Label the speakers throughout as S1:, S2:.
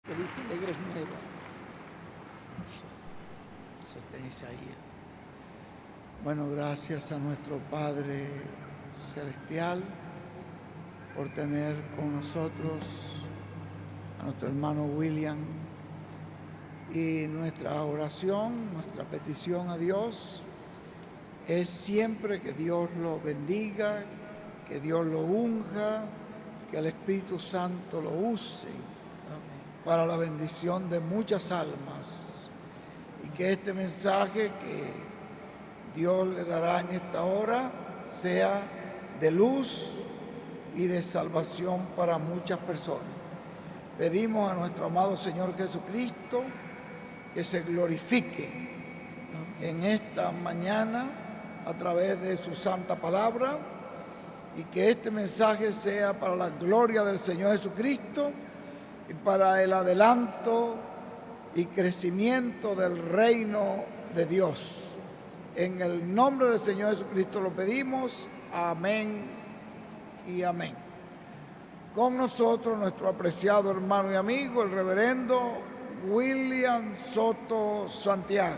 S1: que dice alegres nueva. Sostén Isaías.
S2: Bueno, gracias a nuestro Padre Celestial por tener con nosotros a nuestro hermano William, y nuestra oración, nuestra petición a Dios es siempre que Dios lo bendiga, que Dios lo unja, que el Espíritu Santo lo use para la bendición de muchas almas, y que este mensaje que Dios le dará en esta hora sea de luz y de salvación para muchas personas. Pedimos a nuestro amado Señor Jesucristo que se glorifique en esta mañana a través de su santa palabra, y que este mensaje sea para la gloria del Señor Jesucristo y para el adelanto y crecimiento del reino de Dios. En el nombre del Señor Jesucristo lo pedimos. Amén y amén. Con nosotros nuestro apreciado hermano y amigo, el reverendo William Soto Santiago.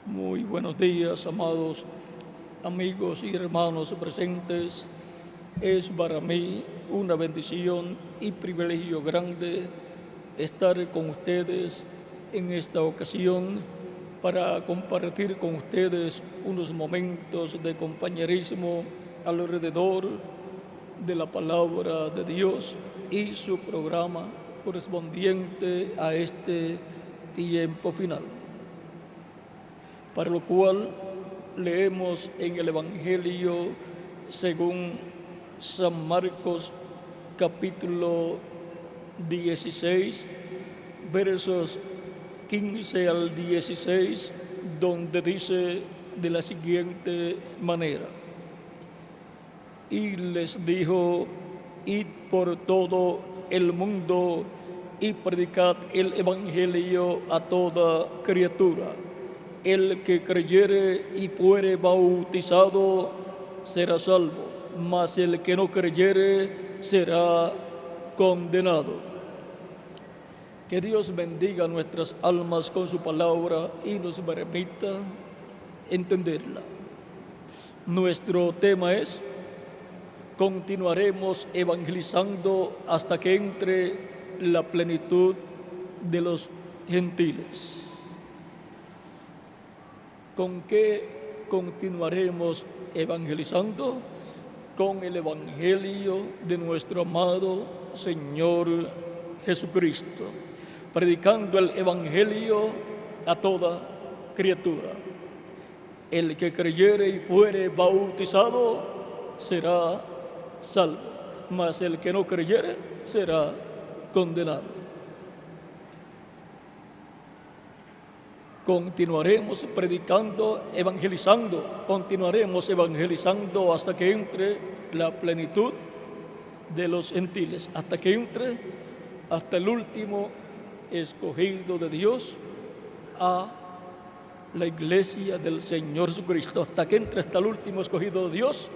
S1: Muy buenos días, amados amigos y hermanos presentes. Es para mí una bendición y privilegio grande estar con ustedes en esta ocasión para compartir con ustedes unos momentos de compañerismo alrededor de la palabra de Dios y su programa correspondiente a este tiempo final, para lo cual leemos en el Evangelio según San Marcos capítulo 16, versos 15 al 16, donde dice de la siguiente manera: y les dijo: id por todo el mundo y predicad el Evangelio a toda criatura. El que creyere y fuere bautizado será salvo, mas el que no creyere será condenado. Que Dios bendiga nuestras almas con su palabra y nos permita entenderla. Nuestro tema es: continuaremos evangelizando hasta que entre la plenitud de los gentiles. ¿Con qué continuaremos evangelizando? Con el Evangelio de nuestro amado Señor Jesucristo, predicando el Evangelio a toda criatura. El que creyere y fuere bautizado será salvo, mas el que no creyere será condenado. Continuaremos predicando, continuaremos evangelizando hasta que entre la plenitud de los gentiles, hasta que entre hasta el último escogido de Dios, a la iglesia del Señor Jesucristo, hasta que entre hasta el último escogido de Dios,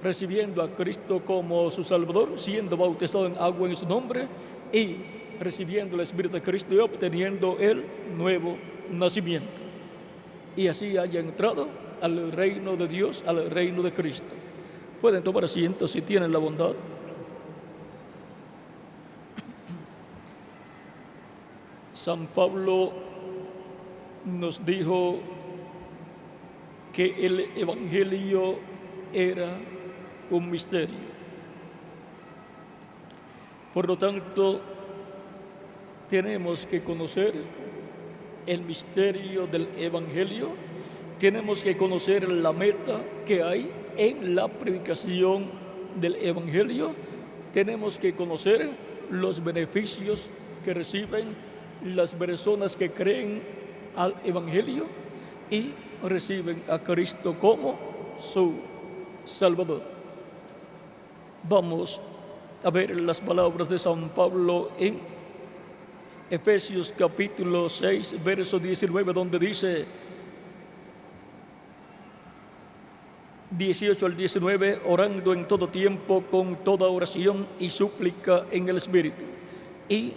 S1: recibiendo a Cristo como su Salvador, siendo bautizado en agua en su nombre y recibiendo el Espíritu de Cristo y obteniendo el nuevo nacimiento, y así haya entrado al reino de Dios, al reino de Cristo. Pueden tomar asiento si tienen la bondad. San Pablo nos dijo que el Evangelio era un misterio. Por lo tanto, tenemos que conocer el misterio del Evangelio, tenemos que conocer la meta que hay en la predicación del Evangelio, tenemos que conocer los beneficios que reciben las personas que creen al Evangelio y reciben a Cristo como su Salvador. Vamos a ver las palabras de San Pablo en Efesios capítulo 6, verso 19, donde dice 18 al 19, orando en todo tiempo con toda oración y súplica en el Espíritu, y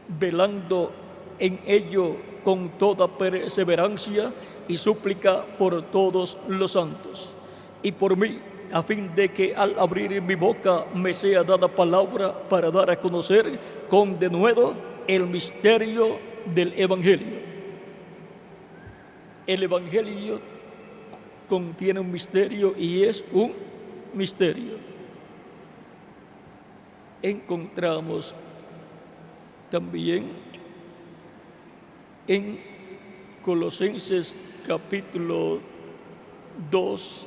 S1: velando en ello con toda perseverancia y súplica por todos los santos, y por mí, a fin de que al abrir mi boca me sea dada palabra para dar a conocer con denuedo el misterio del Evangelio. El Evangelio contiene un misterio y es un misterio. Encontramos también en Colosenses capítulo 2,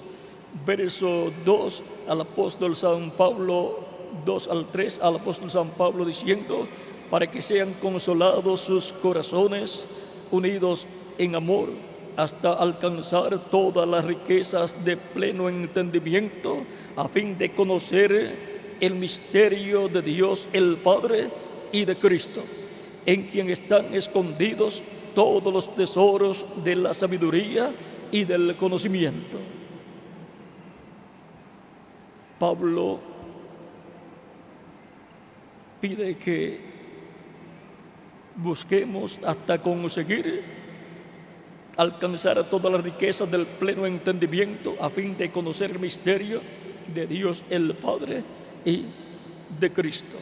S1: verso 2, al apóstol San Pablo, 2 al 3, al apóstol San Pablo diciendo, para que sean consolados sus corazones, unidos en amor, hasta alcanzar todas las riquezas de pleno entendimiento, a fin de conocer el misterio de Dios el Padre y de Cristo, en quien están escondidos todos los tesoros de la sabiduría y del conocimiento. Pablo pide que busquemos hasta conseguir alcanzar todas las riquezas del pleno entendimiento a fin de conocer el misterio de Dios el Padre y de Cristo.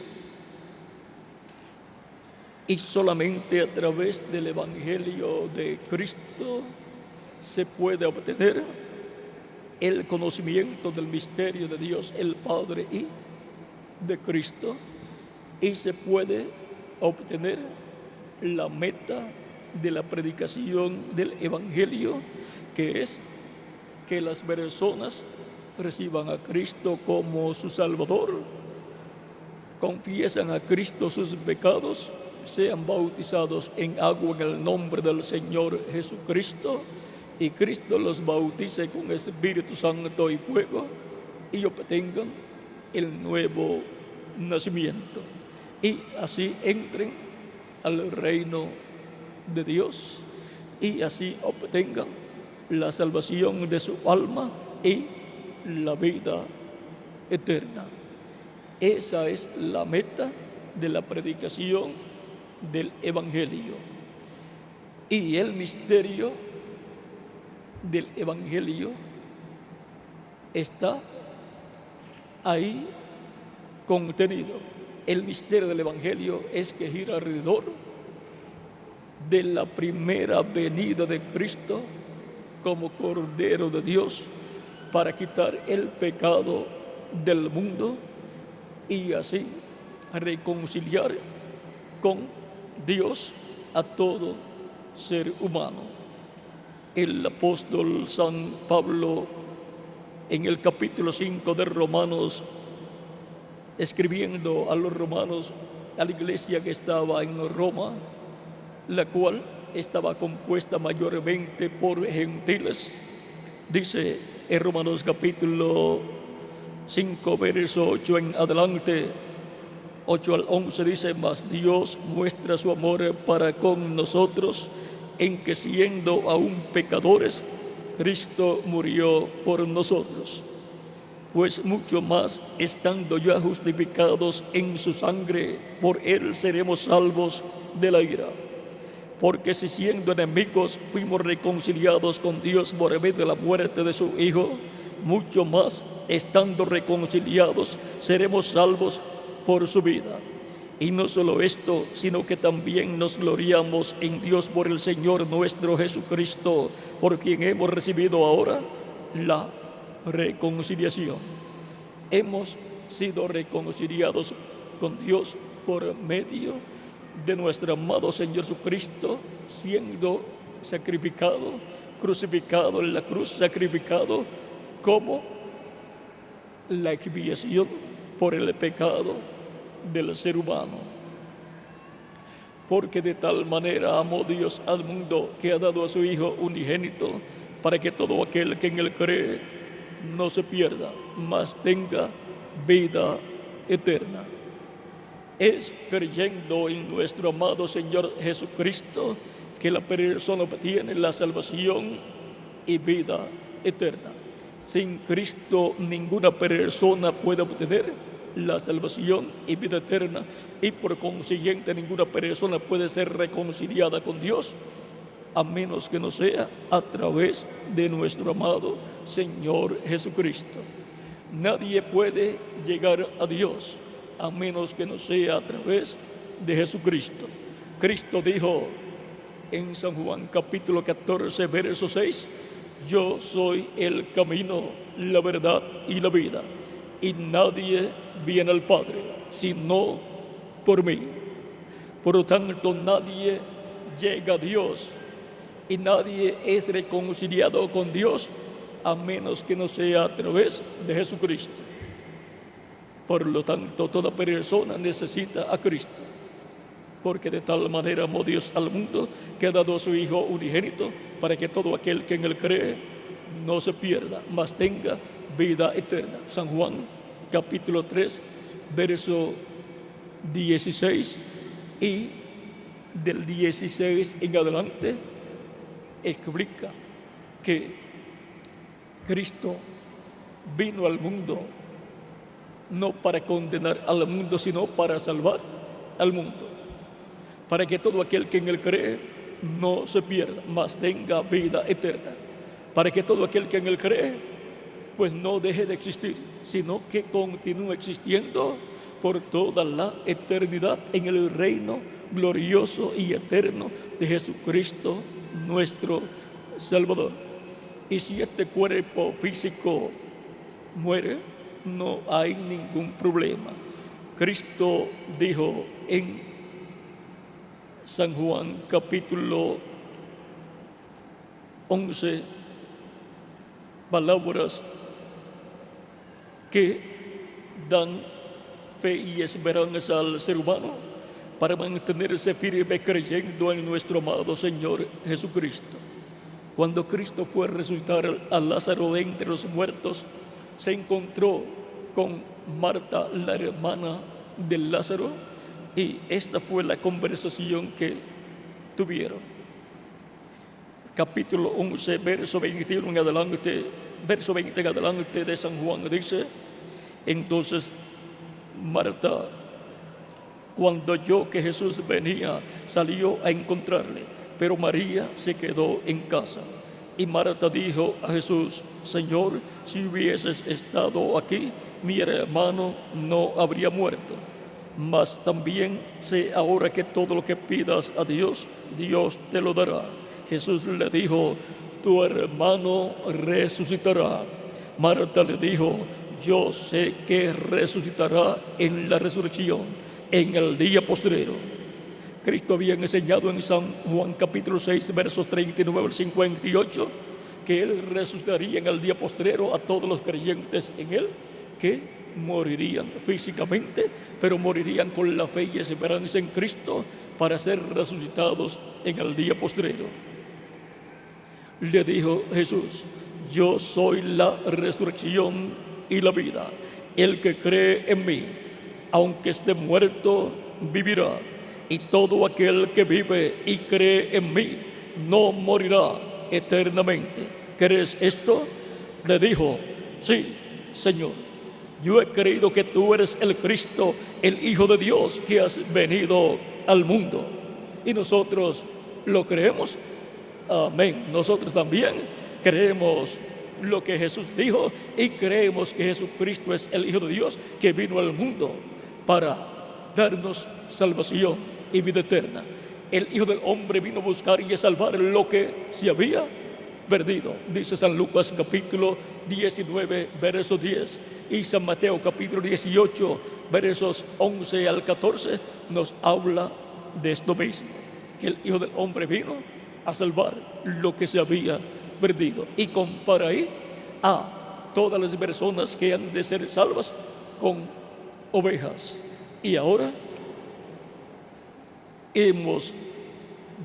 S1: Y solamente a través del Evangelio de Cristo se puede obtener el conocimiento del misterio de Dios el Padre y de Cristo, y se puede obtener la meta de la predicación del Evangelio, que es que las personas reciban a Cristo como su Salvador, confiesan a Cristo sus pecados, sean bautizados en agua en el nombre del Señor Jesucristo, y Cristo los bautice con Espíritu Santo y fuego, y obtengan el nuevo nacimiento, y así entren al reino de Dios, y así obtengan la salvación de su alma y la vida eterna. Esa es la meta de la predicación del Evangelio. Y el misterio del Evangelio está ahí contenido. El misterio del Evangelio es que gira alrededor de la primera venida de Cristo como Cordero de Dios para quitar el pecado del mundo y así reconciliar con Dios a todo ser humano. El apóstol San Pablo, en el capítulo 5 de Romanos, escribiendo a los romanos, a la iglesia que estaba en Roma, la cual estaba compuesta mayormente por gentiles, dice en Romanos capítulo 5, verso 8 en adelante, 8 al 11, dice, mas Dios muestra su amor para con nosotros, en que siendo aún pecadores, Cristo murió por nosotros. Pues mucho más, estando ya justificados en su sangre, por él seremos salvos de la ira. Porque si siendo enemigos fuimos reconciliados con Dios por medio de la muerte de su Hijo, mucho más, estando reconciliados, seremos salvos por su vida. Y no solo esto, sino que también nos gloriamos en Dios por el Señor nuestro Jesucristo, por quien hemos recibido ahora la reconciliación. Hemos sido reconciliados con Dios por medio de nuestro amado Señor Jesucristo, siendo sacrificado, crucificado en la cruz, sacrificado como la expiación por el pecado del ser humano. Porque de tal manera amó Dios al mundo que ha dado a su Hijo unigénito, para que todo aquel que en él cree no se pierda, mas tenga vida eterna. Es creyendo en nuestro amado Señor Jesucristo que la persona obtiene la salvación y vida eterna. Sin Cristo ninguna persona puede obtener la salvación y vida eterna, y por consiguiente ninguna persona puede ser reconciliada con Dios a menos que no sea a través de nuestro amado Señor Jesucristo. Nadie puede llegar a Dios a menos que no sea a través de Jesucristo. Cristo dijo en San Juan capítulo 14, verso 6, yo soy el camino, la verdad y la vida, y nadie viene al Padre sino por mí. Por lo tanto, nadie llega a Dios y nadie es reconciliado con Dios a menos que no sea a través de Jesucristo. Por lo tanto, toda persona necesita a Cristo, porque de tal manera amó Dios al mundo que ha dado a su Hijo unigénito, para que todo aquel que en él cree no se pierda, mas tenga vida eterna. San Juan capítulo 3, verso 16, y del 16 en adelante explica que Cristo vino al mundo no para condenar al mundo, sino para salvar al mundo, para que todo aquel que en él cree no se pierda, mas tenga vida eterna, para que todo aquel que en él cree pues no deje de existir, sino que continúe existiendo por toda la eternidad en el reino glorioso y eterno de Jesucristo nuestro Salvador. Y si este cuerpo físico muere, no hay ningún problema. Cristo dijo en San Juan capítulo 11 palabras que dan fe y esperanza al ser humano para mantenerse firme creyendo en nuestro amado Señor Jesucristo. Cuando Cristo fue a resucitar a Lázaro de entre los muertos, se encontró con Marta, la hermana de Lázaro, y esta fue la conversación que tuvieron. Capítulo 11, verso 21 en adelante, verso 20 en adelante de San Juan dice: entonces Marta, cuando oyó que Jesús venía, salió a encontrarle, pero María se quedó en casa. Y Marta dijo a Jesús: Señor, si hubieses estado aquí, mi hermano no habría muerto. Mas también sé ahora que todo lo que pidas a Dios, Dios te lo dará. Jesús le dijo: tu hermano resucitará. Marta le dijo: yo sé que resucitará en la resurrección, en el día postrero. Cristo había enseñado en San Juan capítulo 6, versos 39 al 58, que Él resucitaría en el día postrero a todos los creyentes en Él, que morirían físicamente, pero morirían con la fe y esperanza en Cristo para ser resucitados en el día postrero. Le dijo Jesús: yo soy la resurrección y la vida. El que cree en mí, aunque esté muerto, vivirá. Y todo aquel que vive y cree en mí no morirá eternamente. ¿Crees esto? Le dijo: sí, Señor. Yo he creído que tú eres el Cristo, el Hijo de Dios, que has venido al mundo. Y nosotros lo creemos. Amén. Nosotros también creemos lo que Jesús dijo y creemos que Jesucristo es el Hijo de Dios que vino al mundo para darnos salvación y vida eterna. El Hijo del Hombre vino a buscar y a salvar lo que se había perdido, dice San Lucas capítulo 19, verso 10, y San Mateo capítulo 18, versos 11 al 14, nos habla de esto mismo, que el Hijo del Hombre vino a salvar lo que se había perdido, y compara ahí a todas las personas que han de ser salvas con ovejas. Y ahora hemos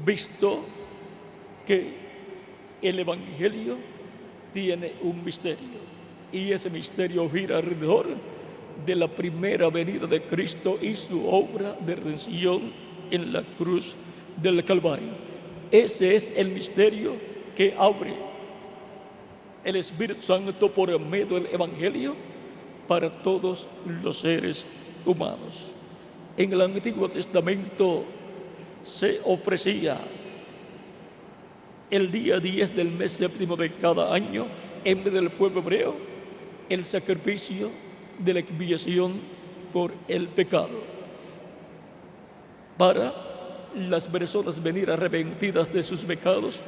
S1: visto que el Evangelio tiene un misterio, y ese misterio gira alrededor de la primera venida de Cristo y su obra de redención en la cruz del Calvario. Ese es el misterio que abre el Espíritu Santo por medio del Evangelio para todos los seres humanos. En el Antiguo Testamento se ofrecía el día 10 del mes séptimo de cada año, en medio del pueblo hebreo, el sacrificio de la expiación por el pecado, para las personas venir arrepentidas de sus pecados,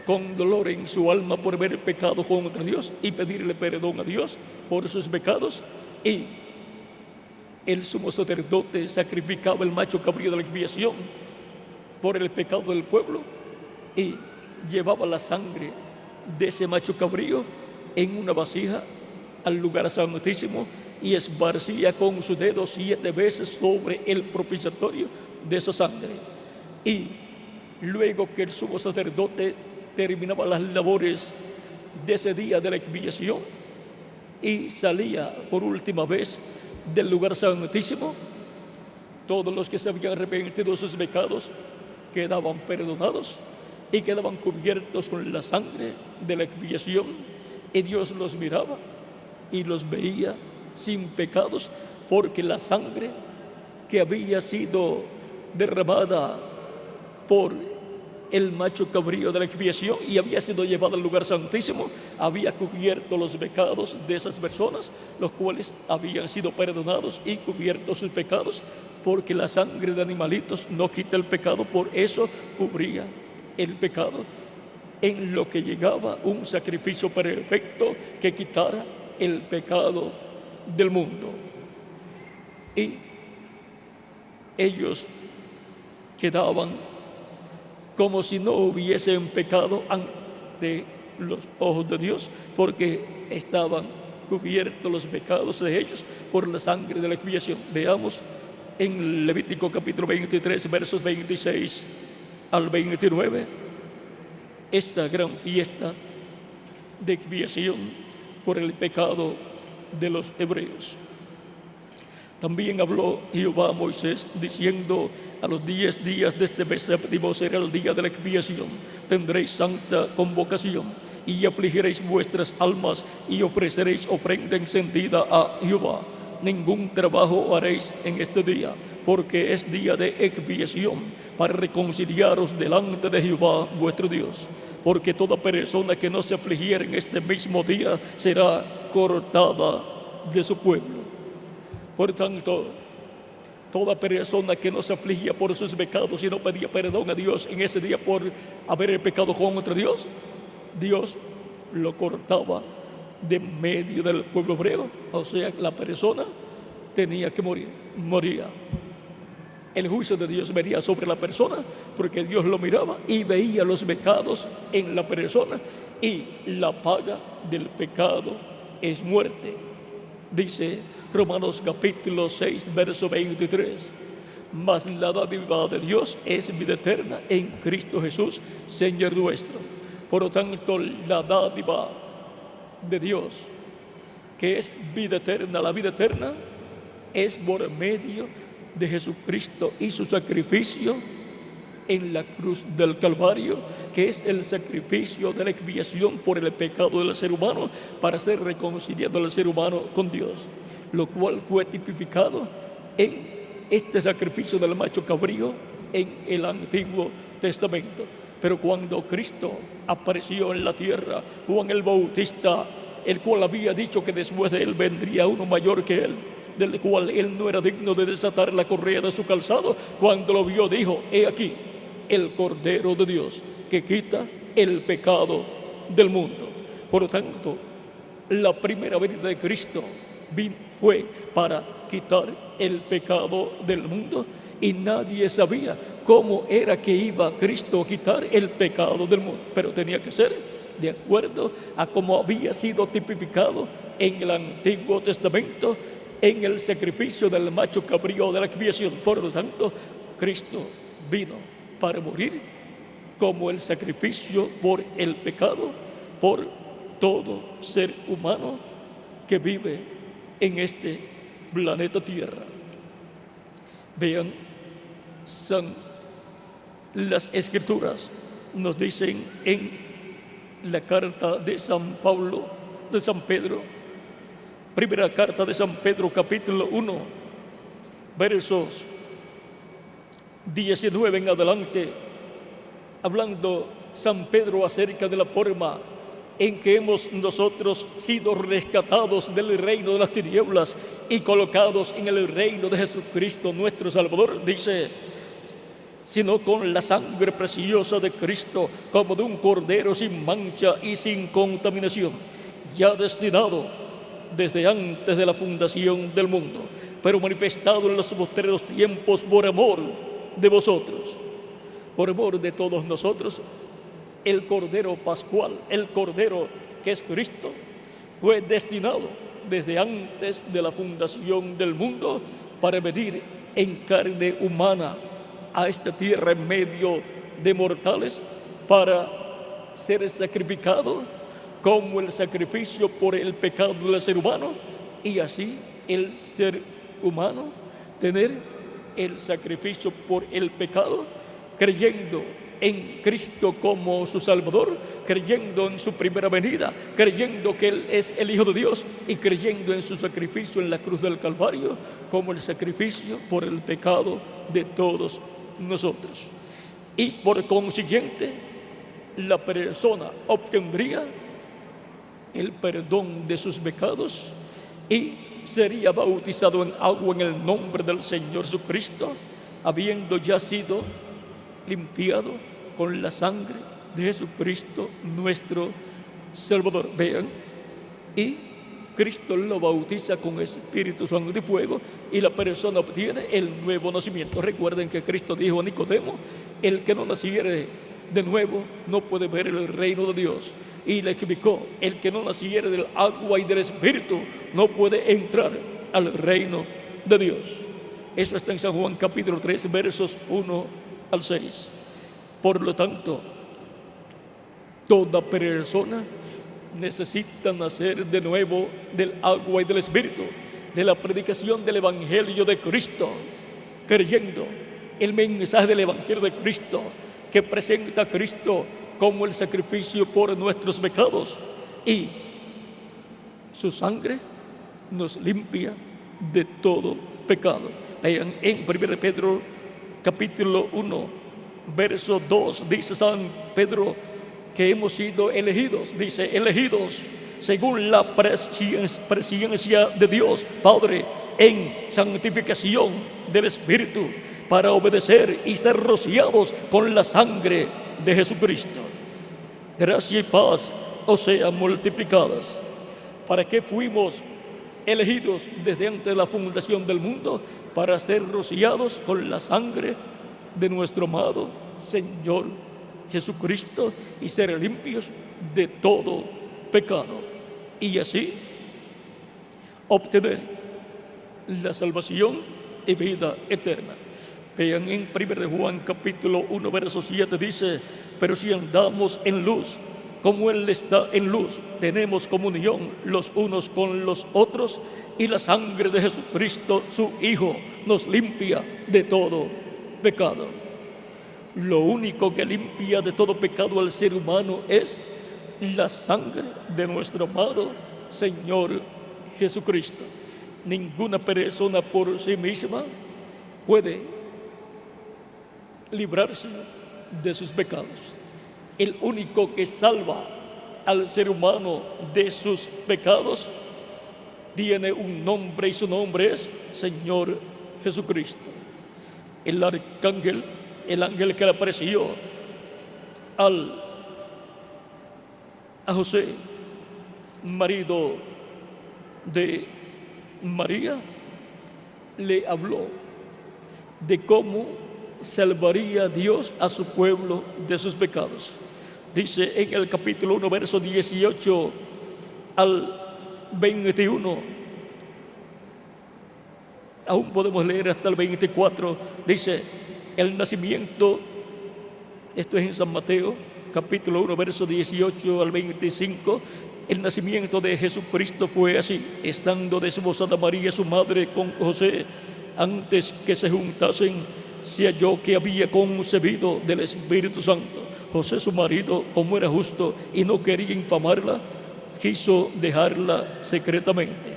S1: con dolor en su alma por haber pecado contra Dios, y pedirle perdón a Dios por sus pecados. Y el sumo sacerdote sacrificaba el macho cabrío de la expiación por el pecado del pueblo, y llevaba la sangre de ese macho cabrío en una vasija al lugar santísimo, y esparcía con su dedo 7 veces sobre el propiciatorio de esa sangre. Y luego que el sumo sacerdote terminaba las labores de ese día de la expiación y salía por última vez del lugar santísimo, todos los que se habían arrepentido de sus pecados quedaban perdonados y quedaban cubiertos con la sangre de la expiación, y Dios los miraba y los veía sin pecados, porque la sangre que había sido derramada por el macho cabrío de la expiación y había sido llevado al lugar santísimo había cubierto los pecados de esas personas, los cuales habían sido perdonados y cubiertos sus pecados, porque la sangre de animalitos no quita el pecado. Por eso cubría el pecado, en lo que llegaba un sacrificio perfecto que quitara el pecado del mundo. Y ellos quedaban como si no hubiesen pecado ante los ojos de Dios, porque estaban cubiertos los pecados de ellos por la sangre de la expiación. Veamos en Levítico capítulo 23, versos 26 al 29, esta gran fiesta de expiación por el pecado de los hebreos. También habló Jehová a Moisés diciendo: a los 10 días de este mes séptimo será el día de la expiación. Tendréis santa convocación y afligiréis vuestras almas y ofreceréis ofrenda encendida a Jehová. Ningún trabajo haréis en este día, porque es día de expiación, para reconciliaros delante de Jehová vuestro Dios. Porque toda persona que no se afligiera en este mismo día será cortada de su pueblo. Por tanto, toda persona que no se afligía por sus pecados y no pedía perdón a Dios en ese día por haber pecado contra Dios, Dios lo cortaba de medio del pueblo hebreo. O sea, la persona tenía que morir, moría. El juicio de Dios venía sobre la persona, porque Dios lo miraba y veía los pecados en la persona, y la paga del pecado es muerte. Dice Romanos capítulo 6, verso 23: mas la dádiva de Dios es vida eterna en Cristo Jesús, Señor nuestro. Por lo tanto, la dádiva de Dios, que es vida eterna, la vida eterna es por medio de Jesucristo y su sacrificio en la cruz del Calvario, que es el sacrificio de la expiación por el pecado del ser humano, para ser reconciliado el ser humano con Dios, lo cual fue tipificado en este sacrificio del macho cabrío en el Antiguo Testamento. Pero cuando Cristo apareció en la tierra, Juan el Bautista, el cual había dicho que después de él vendría uno mayor que él, del cual él no era digno de desatar la correa de su calzado, cuando lo vio dijo: he aquí el Cordero de Dios que quita el pecado del mundo. Por lo tanto, la primera venida de Cristo fue para quitar el pecado del mundo, y nadie sabía cómo era que iba Cristo a quitar el pecado del mundo, pero tenía que ser de acuerdo a cómo había sido tipificado en el Antiguo Testamento, en el sacrificio del macho cabrío de la expiación. Por lo tanto, Cristo vino para morir como el sacrificio por el pecado, por todo ser humano que vive en este planeta Tierra. Vean, las Escrituras nos dicen en la carta de San Pedro, primera carta de San Pedro, capítulo 1, versos 19 en adelante, hablando San Pedro acerca de la forma en que hemos nosotros sido rescatados del reino de las tinieblas y colocados en el reino de Jesucristo nuestro Salvador. Dice: sino con la sangre preciosa de Cristo, como de un cordero sin mancha y sin contaminación, ya destinado desde antes de la fundación del mundo, pero manifestado en los postreros tiempos por amor de vosotros, por amor de todos nosotros. El Cordero Pascual, el Cordero que es Cristo, fue destinado desde antes de la fundación del mundo para venir en carne humana a esta tierra en medio de mortales, para ser sacrificado como el sacrificio por el pecado del ser humano, y así el ser humano tener el sacrificio por el pecado, creyendo en Cristo como su Salvador, creyendo en su primera venida, creyendo que Él es el Hijo de Dios y creyendo en su sacrificio en la cruz del Calvario como el sacrificio por el pecado de todos nosotros. Y por consiguiente, la persona obtendría el perdón de sus pecados y sería bautizado en agua en el nombre del Señor Jesucristo, habiendo ya sido limpiado con la sangre de Jesucristo nuestro Salvador. Vean, y Cristo lo bautiza con Espíritu Santo y fuego, y la persona obtiene el nuevo nacimiento. Recuerden que Cristo dijo a Nicodemo: el que no naciere de nuevo no puede ver el reino de Dios. Y le explicó: el que no naciere del agua y del Espíritu no puede entrar al reino de Dios. Eso está en San Juan capítulo 3, versos 1 al 6. Por lo tanto, toda persona necesita nacer de nuevo del agua y del Espíritu, de la predicación del Evangelio de Cristo, creyendo el mensaje del Evangelio de Cristo, que presenta a Cristo como el sacrificio por nuestros pecados, y su sangre nos limpia de todo pecado. Vean, en 1 Pedro capítulo 1, verso 2, dice San Pedro que hemos sido elegidos, dice, elegidos según la presencia de Dios Padre en santificación del Espíritu, para obedecer y ser rociados con la sangre de Jesucristo. Gracia y paz os sean multiplicadas. ¿Para qué fuimos elegidos desde antes de la fundación del mundo? Para ser rociados con la sangre de nuestro amado Señor Jesucristo y ser limpios de todo pecado, y así obtener la salvación y vida eterna. Vean, en 1 Juan capítulo 1, verso 7 dice: pero si andamos en luz, como Él está en luz, tenemos comunión los unos con los otros, y la sangre de Jesucristo, su Hijo, nos limpia de todo pecado. Lo único que limpia de todo pecado al ser humano es la sangre de nuestro amado Señor Jesucristo. Ninguna persona por sí misma puede librarse de sus pecados. El único que salva al ser humano de sus pecados tiene un nombre, y su nombre es Señor Jesucristo. El ángel que le apareció a José, marido de María, le habló de cómo salvaría Dios a su pueblo de sus pecados. Dice en el capítulo 1, verso 18 al 21, aún podemos leer hasta el 24, dice: el nacimiento, esto es en San Mateo, capítulo 1, verso 18 al 25, el nacimiento de Jesucristo fue así: estando desposada María, su madre, con José, antes que se juntasen, se halló que había concebido del Espíritu Santo. José, su marido, como era justo y no quería infamarla, quiso dejarla secretamente.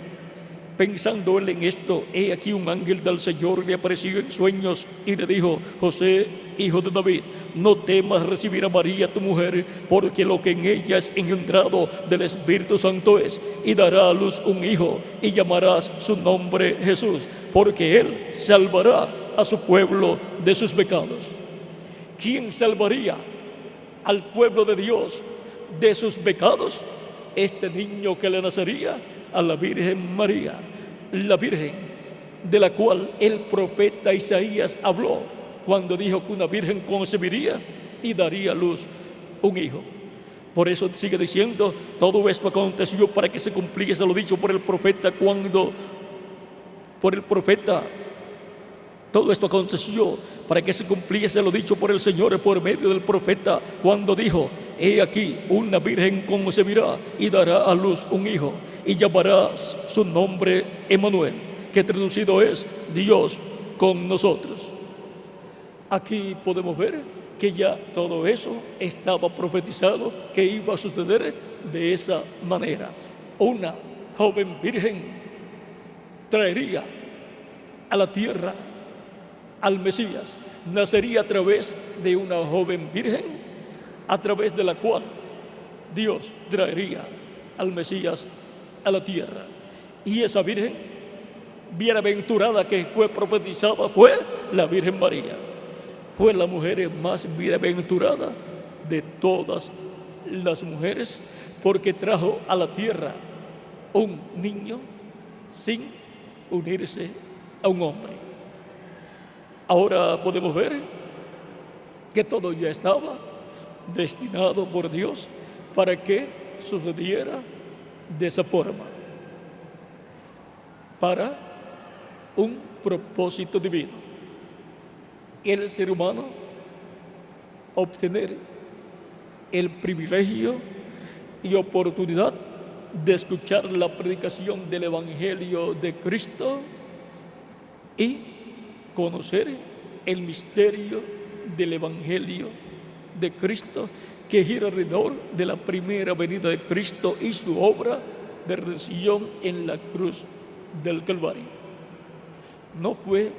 S1: Pensando él en esto, he aquí un ángel del Señor le apareció en sueños y le dijo: José, hijo de David, no temas recibir a María tu mujer, porque lo que en ella es engendrado del Espíritu Santo es, y dará a luz un hijo, y llamarás su nombre Jesús, porque él salvará a su pueblo de sus pecados. ¿Quién salvaría al pueblo de Dios de sus pecados? Este niño que le nacería a la Virgen María, la Virgen de la cual el profeta Isaías habló cuando dijo que una virgen concebiría y daría a luz un hijo. Por eso sigue diciendo: todo esto aconteció para que se cumpliese lo dicho por el profeta todo esto aconteció para que se cumpliese lo dicho por el Señor por medio del profeta, cuando dijo: he aquí, una virgen concebirá y dará a luz un hijo, y llamarás su nombre Emmanuel, que traducido es Dios con nosotros. Aquí podemos ver que ya todo eso estaba profetizado que iba a suceder de esa manera. Una joven virgen traería a la tierra al Mesías, nacería a través de una joven virgen, a través de la cual Dios traería al Mesías a la tierra. Y esa virgen bienaventurada que fue profetizada fue la Virgen María. Fue la mujer más bienaventurada de todas las mujeres, porque trajo a la tierra un niño sin unirse a un hombre. Ahora podemos ver que todo ya estaba destinado por Dios para que sucediera de esa forma, para un propósito divino. El ser humano obtener el privilegio y oportunidad de escuchar la predicación del Evangelio de Cristo y conocer el misterio del Evangelio de Cristo, que gira alrededor de la primera venida de Cristo y su obra de redención en la cruz del Calvario. No fue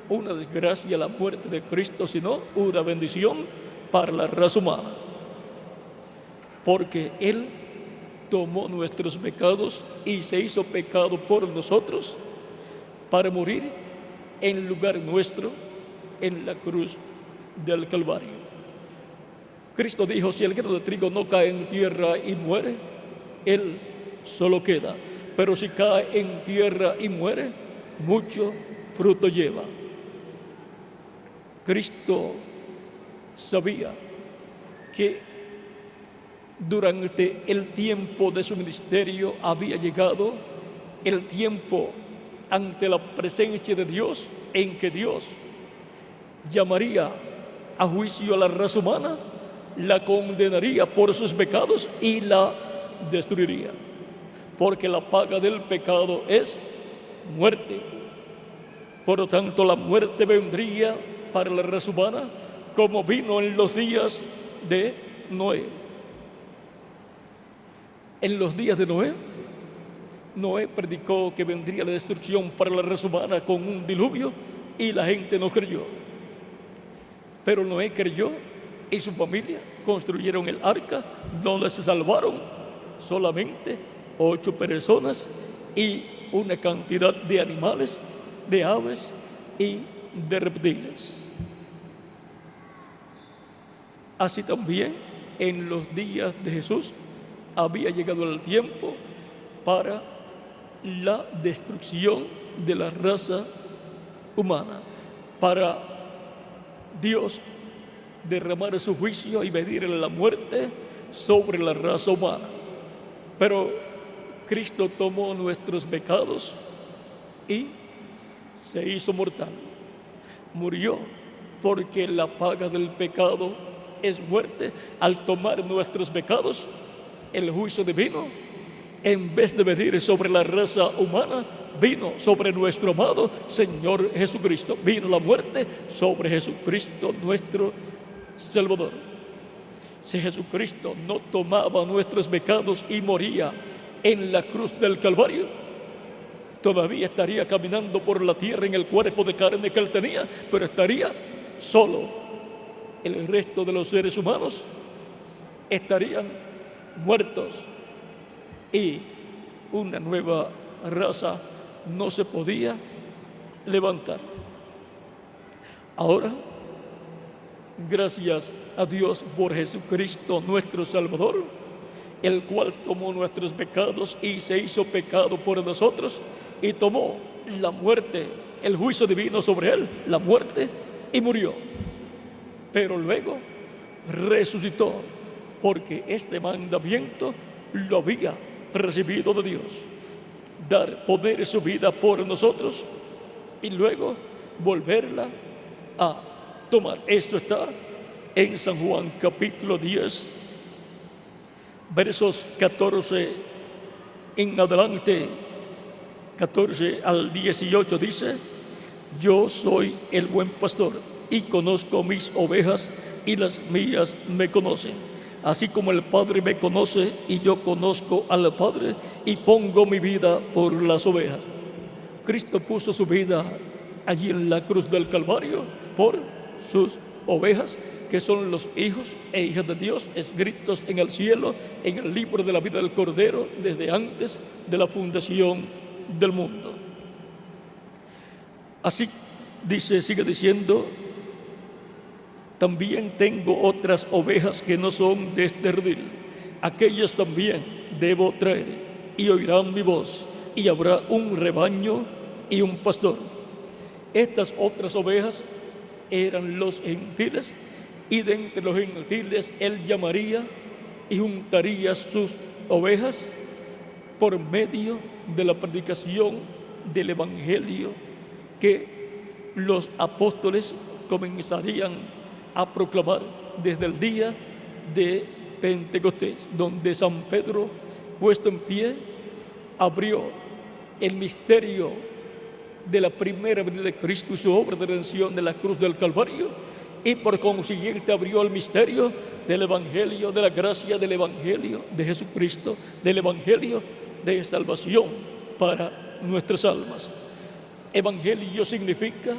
S1: una desgracia la muerte de Cristo, sino una bendición para la raza humana, porque Él tomó nuestros pecados y se hizo pecado por nosotros para morir en lugar nuestro en la cruz del Calvario. Cristo dijo: si el grano de trigo no cae en tierra y muere, él solo queda, pero si cae en tierra y muere, mucho fruto lleva. Cristo sabía que durante el tiempo de su ministerio había llegado el tiempo ante la presencia de Dios, en que Dios llamaría a juicio a la raza humana, la condenaría por sus pecados y la destruiría, porque la paga del pecado es muerte. Por lo tanto, la muerte vendría para la raza humana como vino en los días de Noé. En los días de Noé, Noé predicó que vendría la destrucción para la raza humana con un diluvio, y la gente no creyó. Pero Noé creyó y su familia construyeron el arca, donde se salvaron solamente 8 personas y una cantidad de animales, de aves y de reptiles. Así también en los días de Jesús había llegado el tiempo para la destrucción de la raza humana, para Dios derramar su juicio y medir la muerte sobre la raza humana. Pero Cristo tomó nuestros pecados y se hizo mortal. Murió porque la paga del pecado es muerte. Al tomar nuestros pecados, el juicio divino, en vez de venir sobre la raza humana, vino sobre nuestro amado Señor Jesucristo. Vino la muerte sobre Jesucristo, nuestro Salvador. Si Jesucristo no tomaba nuestros pecados y moría en la cruz del Calvario, todavía estaría caminando por la tierra en el cuerpo de carne que Él tenía, pero estaría solo. El resto de los seres humanos estarían muertos y una nueva raza no se podía levantar. Ahora, gracias a Dios por Jesucristo nuestro Salvador, el cual tomó nuestros pecados y se hizo pecado por nosotros y tomó la muerte, el juicio divino sobre Él, la muerte, y murió. Pero luego resucitó, porque este mandamiento lo había recibido de Dios: dar, poner su vida por nosotros y luego volverla a tomar. Esto está en San Juan capítulo 10, versos 14 en adelante, 14 al 18 dice: yo soy el buen pastor y conozco mis ovejas y las mías me conocen, así como el Padre me conoce y yo conozco al Padre y pongo mi vida por las ovejas. Cristo puso su vida allí en la cruz del Calvario por sus ovejas, que son los hijos e hijas de Dios, escritos en el cielo, en el libro de la vida del Cordero, desde antes de la fundación del mundo. Así dice, sigue diciendo: también tengo otras ovejas que no son de este redil, aquellas también debo traer, y oirán mi voz, y habrá un rebaño y un pastor. Estas otras ovejas eran los gentiles, y de entre los gentiles Él llamaría y juntaría sus ovejas por medio de la predicación del Evangelio que los apóstoles comenzarían a proclamar desde el día de Pentecostés, donde San Pedro, puesto en pie, abrió el misterio de la primera venida de Cristo y su obra de redención de la cruz del Calvario, y por consiguiente abrió el misterio del Evangelio, de la gracia del Evangelio de Jesucristo, del Evangelio de salvación para nuestras almas. Evangelio significa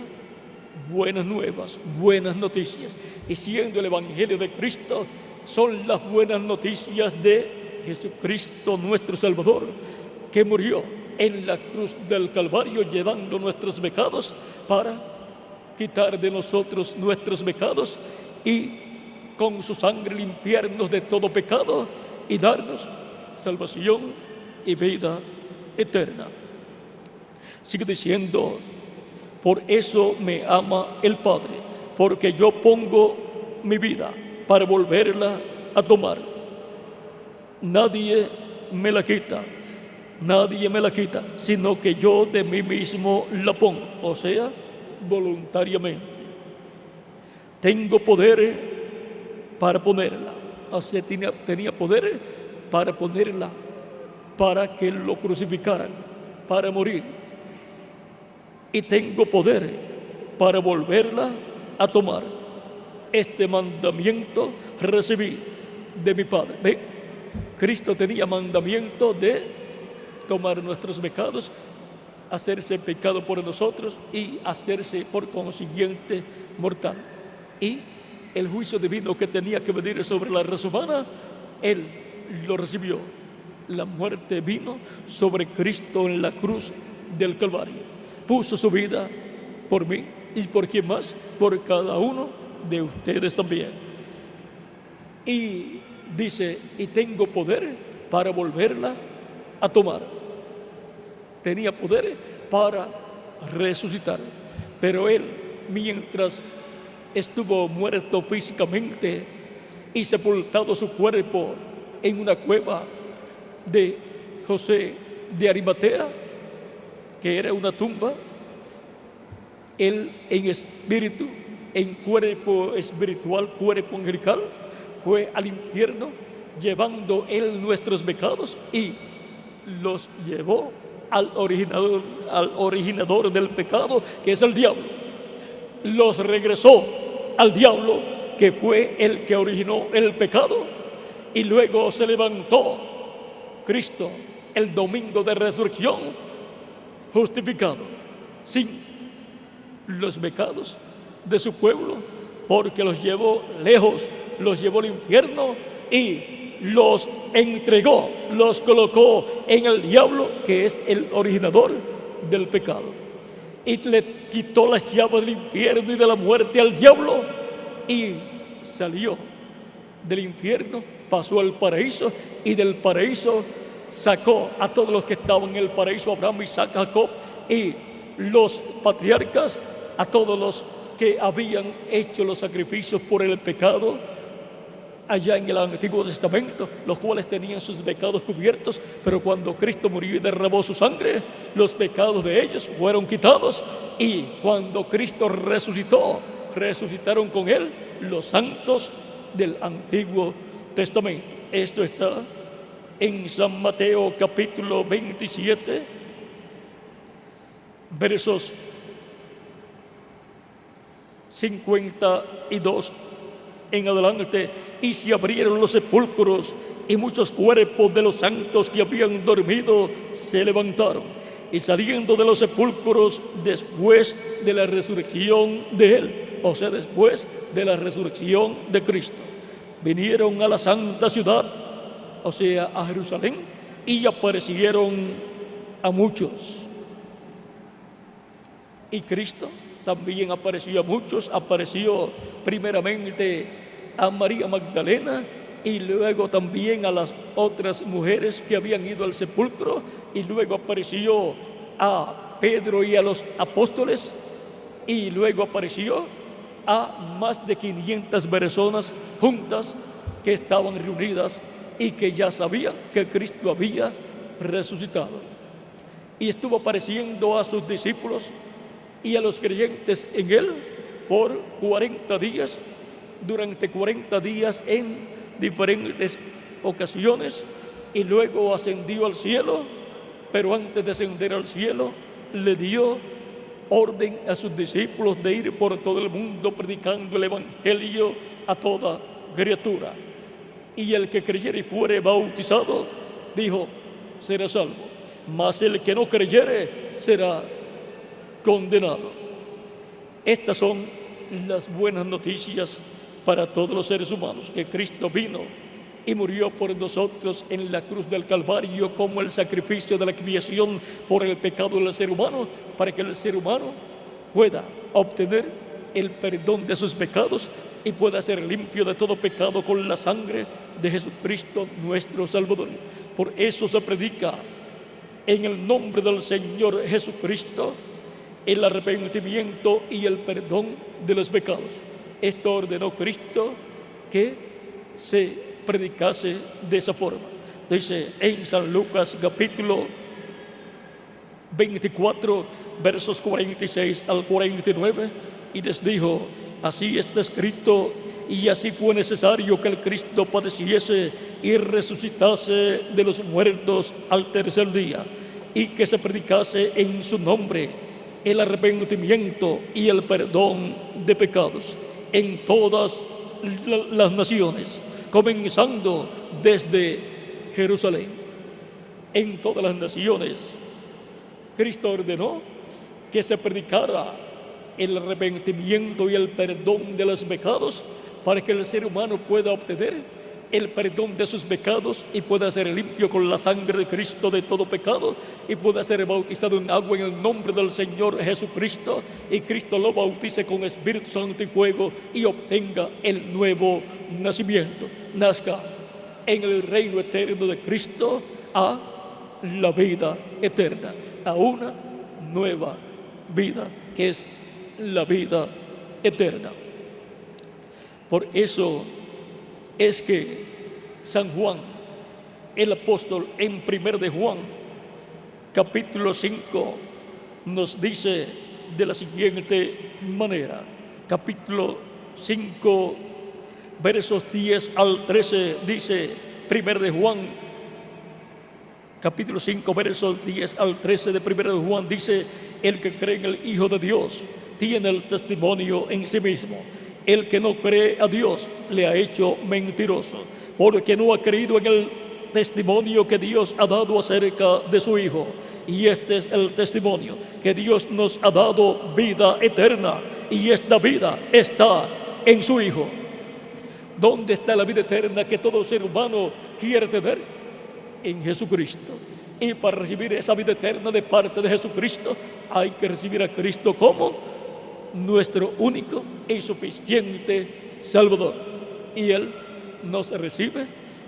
S1: buenas nuevas, buenas noticias, y siendo el Evangelio de Cristo, son las buenas noticias de Jesucristo nuestro Salvador, que murió en la cruz del Calvario llevando nuestros pecados para quitar de nosotros nuestros pecados y con su sangre limpiarnos de todo pecado y darnos salvación y vida eterna. Sigue diciendo: por eso me ama el Padre, porque yo pongo mi vida para volverla a tomar. Nadie me la quita, sino que yo de mí mismo la pongo, o sea, voluntariamente. Tengo poder para ponerla, o sea, tenía poder para ponerla, para que lo crucificaran, para morir. Y tengo poder para volverla a tomar. Este mandamiento recibí de mi Padre. ¿Ven? Cristo tenía mandamiento de tomar nuestros pecados, hacerse pecado por nosotros y hacerse por consiguiente mortal. Y el juicio divino que tenía que venir sobre la raza humana, Él lo recibió. La muerte vino sobre Cristo en la cruz del Calvario. Puso su vida por mí y por quién más, por cada uno de ustedes también. Y dice: y tengo poder para volverla a tomar. Tenía poder para resucitar, pero Él, mientras estuvo muerto físicamente y sepultado su cuerpo en una cueva de José de Arimatea, que era una tumba, Él en espíritu en cuerpo espiritual, cuerpo angelical, fue al infierno llevando él nuestros pecados y los llevó al originador del pecado, que es el diablo. Los regresó al diablo, que fue el que originó el pecado, y luego se levantó Cristo el domingo de resurrección, justificado, sin los pecados de su pueblo, porque los llevó lejos, los llevó al infierno y los entregó, los colocó en el diablo, que es el originador del pecado, y le quitó las llaves del infierno y de la muerte al diablo, y salió del infierno, pasó al paraíso, y del paraíso sacó a todos los que estaban en el paraíso, Abraham, Isaac, Jacob, y los patriarcas, a todos los que habían hecho los sacrificios por el pecado allá en el Antiguo Testamento, los cuales tenían sus pecados cubiertos, pero cuando Cristo murió y derramó su sangre, los pecados de ellos fueron quitados, y cuando Cristo resucitó, resucitaron con él los santos del Antiguo Testamento. Esto está en San Mateo capítulo 27, versos 52 en adelante. Y se abrieron los sepulcros, y muchos cuerpos de los santos que habían dormido se levantaron, y saliendo de los sepulcros después de la resurrección de él, o sea, después de la resurrección de Cristo, vinieron a la santa ciudad, o sea, a Jerusalén, y aparecieron a muchos. Y Cristo también apareció a muchos. Apareció primeramente a María Magdalena, y luego también a las otras mujeres que habían ido al sepulcro, y luego apareció a Pedro y a los apóstoles, y luego apareció a más de 500 personas juntas que estaban reunidas y que ya sabían que Cristo había resucitado. Y estuvo apareciendo a sus discípulos y a los creyentes en él por 40 días, durante 40 días en diferentes ocasiones, y luego ascendió al cielo. Pero antes de ascender al cielo, le dio orden a sus discípulos de ir por todo el mundo predicando el evangelio a toda criatura, y el que creyere y fuere bautizado, dijo, será salvo, mas el que no creyere será condenado. Estas son las buenas noticias para todos los seres humanos, que Cristo vino y murió por nosotros en la cruz del Calvario como el sacrificio de la expiación por el pecado del ser humano, para que el ser humano pueda obtener el perdón de sus pecados y pueda ser limpio de todo pecado con la sangre de Jesucristo nuestro Salvador. Por eso se predica en el nombre del Señor Jesucristo el arrepentimiento y el perdón de los pecados. Esto ordenó Cristo que se predicase de esa forma. Dice en San Lucas capítulo 24, versos 46 al 49, y les dijo, así está escrito, y así fue necesario que el Cristo padeciese y resucitase de los muertos al tercer día, y que se predicase en su nombre el arrepentimiento y el perdón de pecados en todas las naciones, comenzando desde Jerusalén. En todas las naciones, Cristo ordenó que se predicara el arrepentimiento y el perdón de los pecados, para que el ser humano pueda obtener el perdón de sus pecados y pueda ser limpio con la sangre de Cristo de todo pecado, y pueda ser bautizado en agua en el nombre del Señor Jesucristo, y Cristo lo bautice con Espíritu Santo y fuego, y obtenga el nuevo nacimiento, nazca en el reino eterno de Cristo a la vida eterna, a una nueva vida que es la vida eterna. Por eso es que San Juan, el apóstol, en 1 de Juan, capítulo 5, nos dice de la siguiente manera, capítulo 5, versos 10 al 13, dice 1 de Juan, capítulo 5, versos 10 al 13 de 1 de Juan, dice: el que cree en el Hijo de Dios tiene el testimonio en sí mismo. El que no cree a Dios le ha hecho mentiroso, porque no ha creído en el testimonio que Dios ha dado acerca de su Hijo. Y este es el testimonio, que Dios nos ha dado vida eterna, y esta vida está en su Hijo. ¿Dónde está la vida eterna que todo ser humano quiere tener? En Jesucristo. Y para recibir esa vida eterna de parte de Jesucristo, hay que recibir a Cristo como nuestro único y suficiente Salvador. Y Él nos recibe,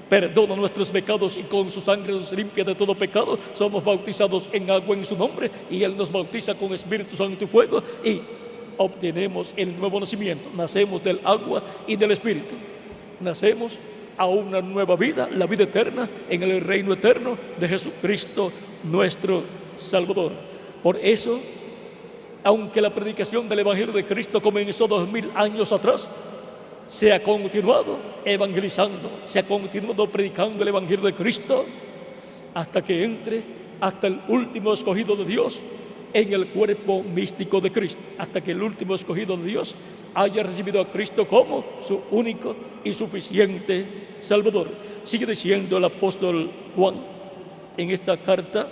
S1: perdona nuestros pecados, y con su sangre nos limpia de todo pecado. Somos bautizados en agua en su nombre, y Él nos bautiza con Espíritu Santo y fuego, y obtenemos el nuevo nacimiento. Nacemos del agua y del Espíritu. Nacemos a una nueva vida, la vida eterna, en el reino eterno de Jesucristo nuestro Salvador. Por eso, aunque la predicación del Evangelio de Cristo comenzó 2000 años atrás, se ha continuado evangelizando, se ha continuado predicando el Evangelio de Cristo hasta que entre hasta el último escogido de Dios en el cuerpo místico de Cristo, hasta que el último escogido de Dios haya recibido a Cristo como su único y suficiente Salvador. Sigue diciendo el apóstol Juan en esta carta: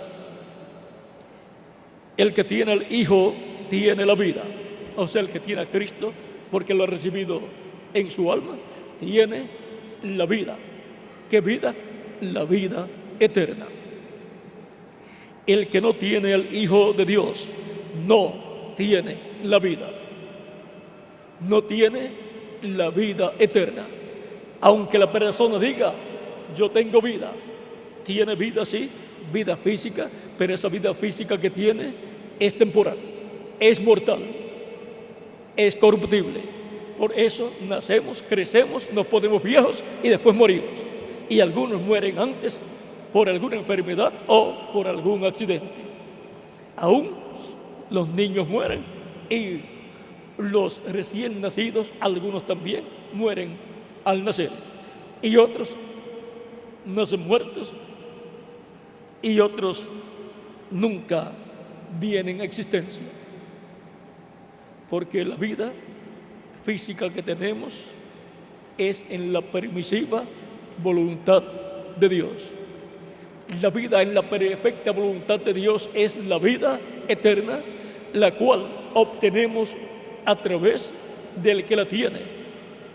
S1: el que tiene al Hijo tiene la vida. O sea, el que tiene a Cristo, porque lo ha recibido en su alma, tiene la vida. ¿Qué vida? La vida eterna. El que no tiene al Hijo de Dios no tiene la vida. No tiene la vida eterna. Aunque la persona diga: yo tengo vida, tiene vida, sí, vida física, pero esa vida física que tiene es temporal, es mortal, es corruptible. Por eso nacemos, crecemos, nos ponemos viejos y después morimos. Y algunos mueren antes por alguna enfermedad o por algún accidente. Aún los niños mueren, y los recién nacidos, algunos también mueren al nacer, y otros nacen muertos, y otros nunca vienen a existencia, porque la vida física que tenemos es en la permisiva voluntad de Dios. La vida en la perfecta voluntad de Dios es la vida eterna, la cual obtenemos a través del que la tiene,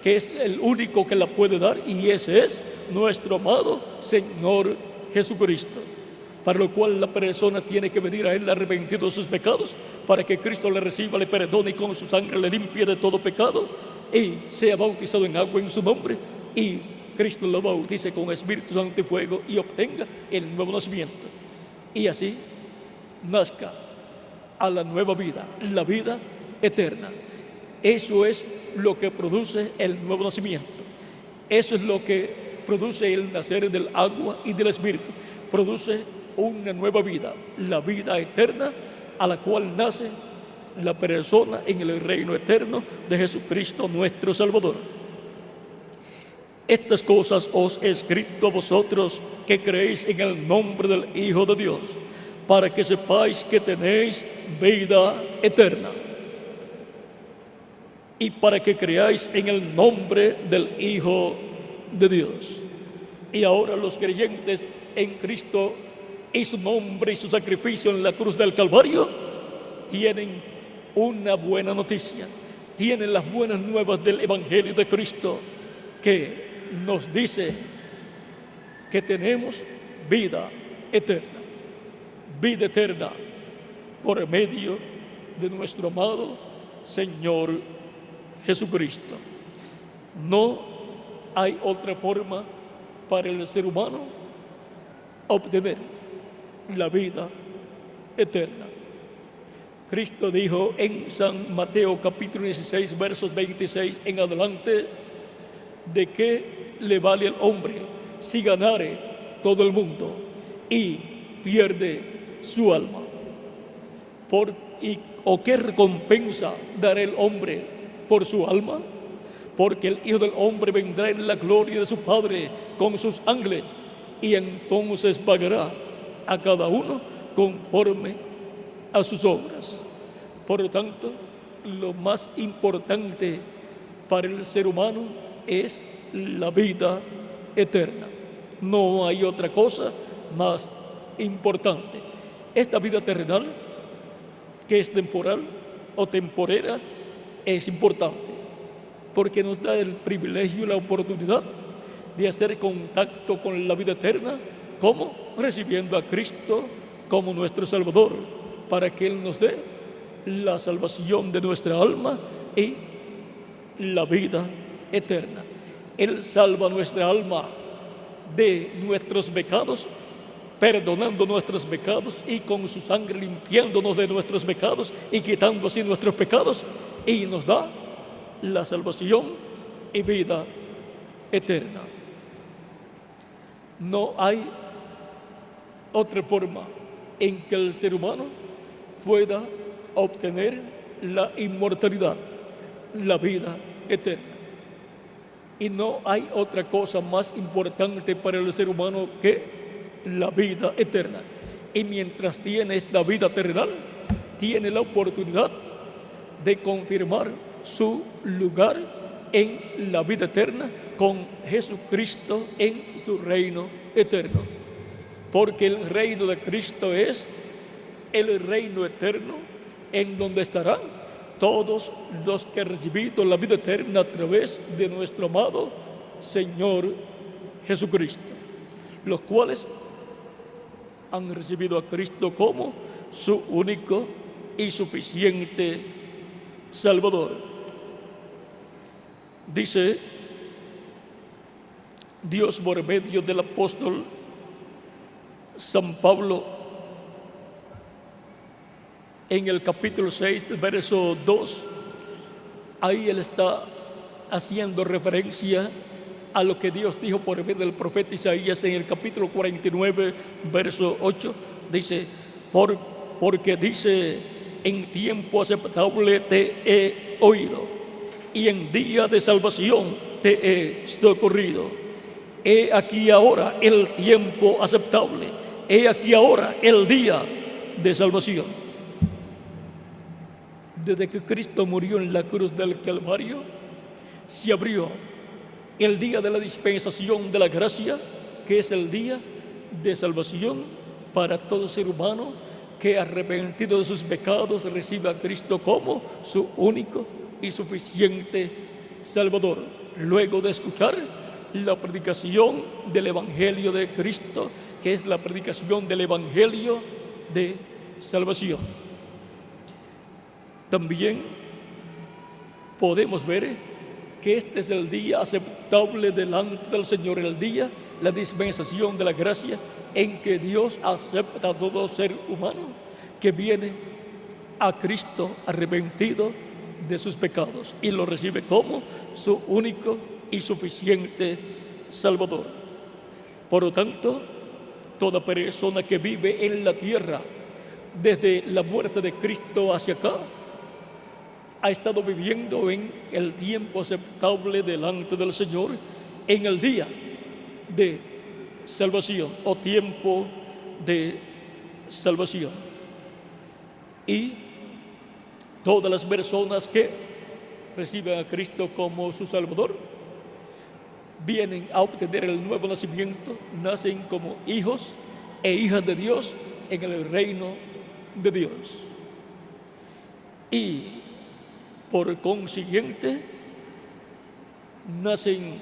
S1: que es el único que la puede dar, y ese es nuestro amado Señor Jesucristo. Para lo cual la persona tiene que venir a Él arrepentido de sus pecados, para que Cristo le reciba, le perdone y con su sangre le limpie de todo pecado, y sea bautizado en agua en su nombre, y Cristo lo bautice con Espíritu Santo y fuego, y obtenga el nuevo nacimiento, y así nazca a la nueva vida, la vida eterna. Eso es lo que produce el nuevo nacimiento. Eso es lo que produce el nacer del agua y del Espíritu. Produce una nueva vida, la vida eterna, a la cual nace la persona en el reino eterno de Jesucristo nuestro Salvador. Estas cosas os he escrito a vosotros que creéis en el nombre del Hijo de Dios, para que sepáis que tenéis vida eterna, y para que creáis en el nombre del Hijo de Dios. Y ahora los creyentes en Cristo y su nombre y su sacrificio en la cruz del Calvario tienen una buena noticia, tienen las buenas nuevas del Evangelio de Cristo, que nos dice que tenemos vida eterna por medio de nuestro amado Señor Jesucristo. No hay otra forma para el ser humano obtener la vida eterna. Cristo dijo en San Mateo capítulo 16, versos 26 en adelante: ¿de qué le vale al hombre si ganare todo el mundo y pierde su alma? ¿O qué recompensa dará el hombre por su alma, porque el Hijo del Hombre vendrá en la gloria de su Padre con sus ángeles, y entonces pagará a cada uno conforme a sus obras. Por lo tanto, lo más importante para el ser humano es la vida eterna. No hay otra cosa más importante. Esta vida terrenal, que es temporal o temporera, es importante porque nos da el privilegio y la oportunidad de hacer contacto con la vida eterna. ¿Cómo? Recibiendo a Cristo como nuestro Salvador, para que Él nos dé la salvación de nuestra alma y la vida eterna. Él salva nuestra alma de nuestros pecados, perdonando nuestros pecados y con su sangre limpiándonos de nuestros pecados y quitando así nuestros pecados, y nos da la salvación y vida eterna. No hay otra forma en que el ser humano pueda obtener la inmortalidad, la vida eterna. Y no hay otra cosa más importante para el ser humano que la vida eterna. Y mientras tiene esta vida terrenal, tiene la oportunidad de confirmar su lugar en la vida eterna con Jesucristo en su reino eterno. Porque el reino de Cristo es el reino eterno en donde estarán todos los que han recibido la vida eterna a través de nuestro amado Señor Jesucristo, los cuales han recibido a Cristo como su único y suficiente Salvador. Dice Dios por medio del apóstol San Pablo en el capítulo 6, verso 2, ahí él está haciendo referencia a lo que Dios dijo por medio del profeta Isaías en el capítulo 49, verso 8, dice, porque dice, en tiempo aceptable te he oído, y en día de salvación te he socorrido. He aquí ahora el tiempo aceptable, he aquí ahora el día de salvación. Desde que Cristo murió en la cruz del Calvario, se abrió el día de la dispensación de la gracia, que es el día de salvación para todo ser humano que, arrepentido de sus pecados, recibe a Cristo como su único y suficiente Salvador. Luego de escuchar la predicación del Evangelio de Cristo, que es la predicación del Evangelio de salvación. También podemos ver que este es el día aceptable delante del Señor, el día, la dispensación de la gracia, en que Dios acepta a todo ser humano que viene a Cristo arrepentido de sus pecados y lo recibe como su único y suficiente Salvador. Por lo tanto, toda persona que vive en la tierra desde la muerte de Cristo hacia acá ha estado viviendo en el tiempo aceptable delante del Señor, en el día de salvación o tiempo de salvación. Y todas las personas que reciben a Cristo como su Salvador vienen a obtener el nuevo nacimiento, nacen como hijos e hijas de Dios en el reino de Dios. Y por consiguiente, nacen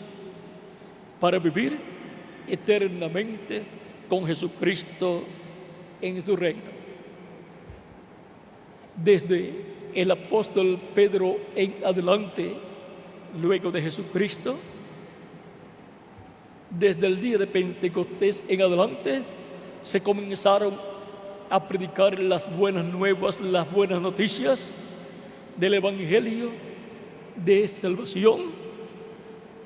S1: para vivir eternamente con Jesucristo en su reino. Desde el apóstol Pedro en adelante, luego de Jesucristo, desde el día de Pentecostés en adelante, se comenzaron a predicar las buenas nuevas, las buenas noticias del Evangelio de salvación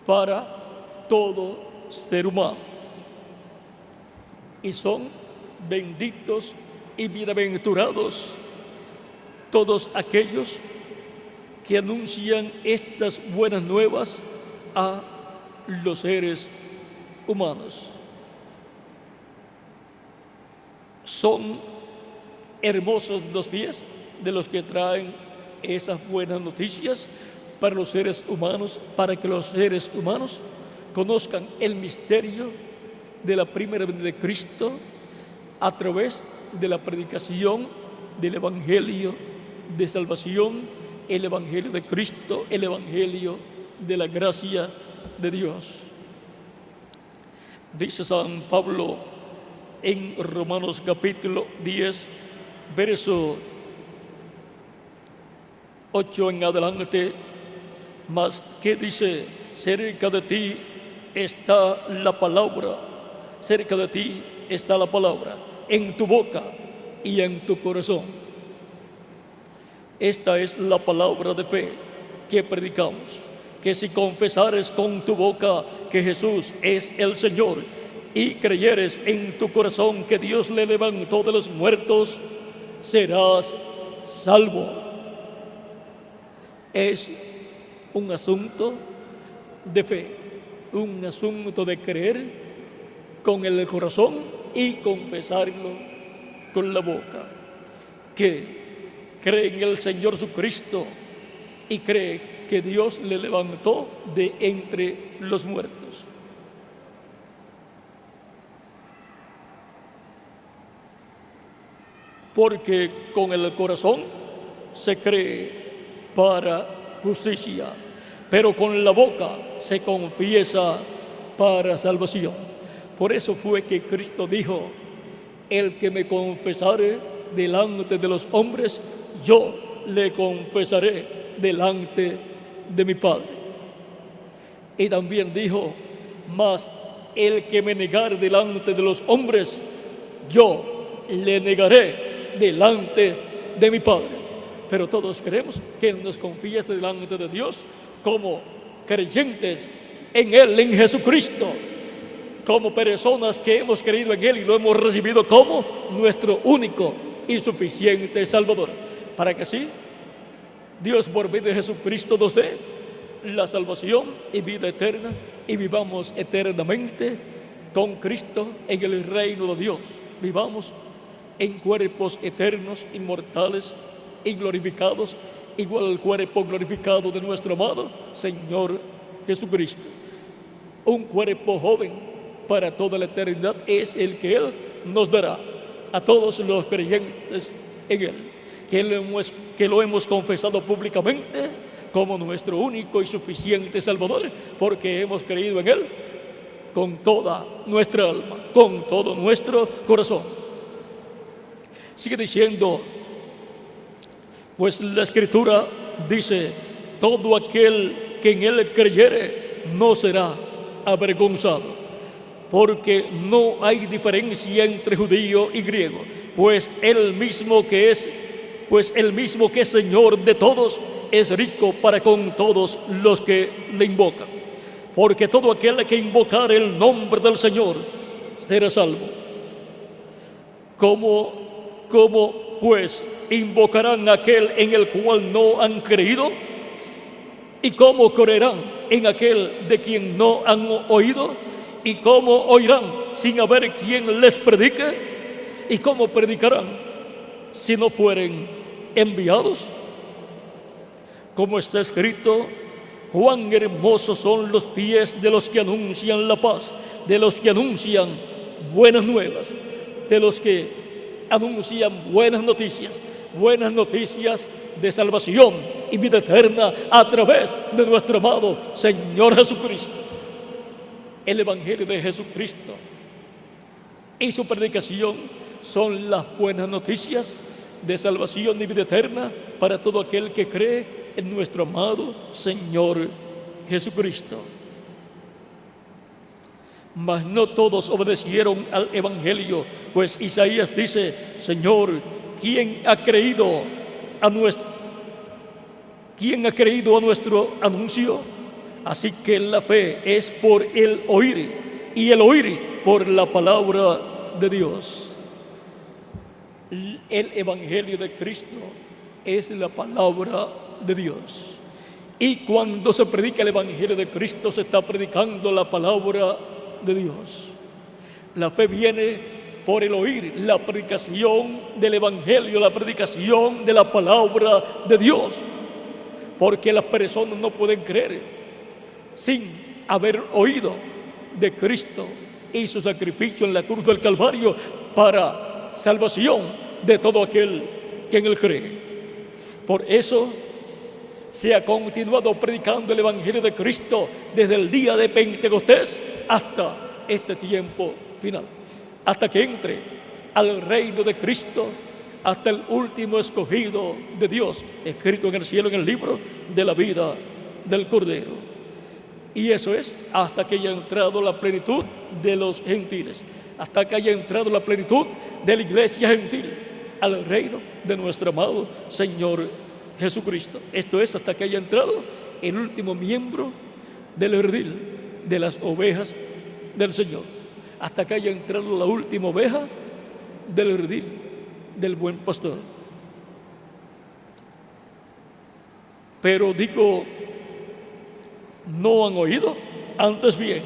S1: para todo ser humano. Y son benditos y bienaventurados todos aquellos que anuncian estas buenas nuevas a los seres humanos. Son hermosos los pies de los que traen esas buenas noticias para los seres humanos, para que los seres humanos conozcan el misterio de la primera venida de Cristo a través de la predicación del Evangelio de salvación, el Evangelio de Cristo, el Evangelio de la gracia de Dios. Dice San Pablo en Romanos capítulo 10, verso 8 en adelante, mas que dice: cerca de ti está la palabra, cerca de ti está la palabra, en tu boca y en tu corazón. Esta es la palabra de fe que predicamos, que si confesares con tu boca que Jesús es el Señor y creyeres en tu corazón que Dios le levantó de los muertos, serás salvo. Es un asunto de fe, un asunto de creer con el corazón y confesarlo con la boca, que cree en el Señor Jesucristo y cree que Dios le levantó de entre los muertos. Porque con el corazón se cree para justicia, pero con la boca se confiesa para salvación. Por eso fue que Cristo dijo: el que me confesare delante de los hombres, yo le confesaré delante de mi Padre. Y también dijo: mas el que me negare delante de los hombres, yo le negaré delante de mi Padre. Pero todos queremos que nos confíes delante de Dios como creyentes en Él, en Jesucristo, como personas que hemos creído en Él y lo hemos recibido como nuestro único y suficiente Salvador, para que así Dios por medio de Jesucristo nos dé la salvación y vida eterna y vivamos eternamente con Cristo en el reino de Dios. Vivamos en cuerpos eternos, inmortales y glorificados, igual al cuerpo glorificado de nuestro amado Señor Jesucristo. Un cuerpo joven para toda la eternidad es el que Él nos dará a todos los creyentes en Él, que lo hemos confesado públicamente como nuestro único y suficiente Salvador, porque hemos creído en Él con toda nuestra alma, con todo nuestro corazón. Sigue diciendo, pues la Escritura dice: todo aquel que en Él creyere no será avergonzado, porque no hay diferencia entre judío y griego, pues el mismo que es Señor de todos es rico para con todos los que le invocan, porque todo aquel que invocare el nombre del Señor será salvo. ¿Cómo pues invocarán a aquel en el cual no han creído? ¿Y cómo creerán en aquel de quien no han oído? ¿Y cómo oirán sin haber quien les predique? ¿Y cómo predicarán si no fueren enviados? Como está escrito: cuán hermosos son los pies de los que anuncian la paz, de los que anuncian buenas nuevas, de los que anuncian buenas noticias de salvación y vida eterna a través de nuestro amado Señor Jesucristo. El Evangelio de Jesucristo y su predicación son las buenas noticias de salvación y vida eterna para todo aquel que cree en nuestro amado Señor Jesucristo. Mas no todos obedecieron al Evangelio, pues Isaías dice: Señor, ¿quién ha creído a nuestro anuncio? Así que la fe es por el oír, y el oír por la palabra de Dios. El Evangelio de Cristo es la palabra de Dios. Y cuando se predica el Evangelio de Cristo, se está predicando la palabra de Dios. La fe viene por el oír, la predicación del Evangelio, la predicación de la palabra de Dios. Porque las personas no pueden creer sin haber oído de Cristo y su sacrificio en la cruz del Calvario para salvación de todo aquel que en él cree. Por eso se ha continuado predicando el Evangelio de Cristo desde el día de Pentecostés hasta este tiempo final, hasta que entre al reino de Cristo, hasta el último escogido de Dios, escrito en el cielo en el libro de la vida del Cordero. Y eso es hasta que haya entrado la plenitud de los gentiles, hasta que haya entrado la plenitud de la iglesia gentil al reino de nuestro amado Señor Jesucristo. Esto es hasta que haya entrado el último miembro del redil de las ovejas del Señor, hasta que haya entrado la última oveja del redil del buen pastor. Pero digo, no han oído, antes bien,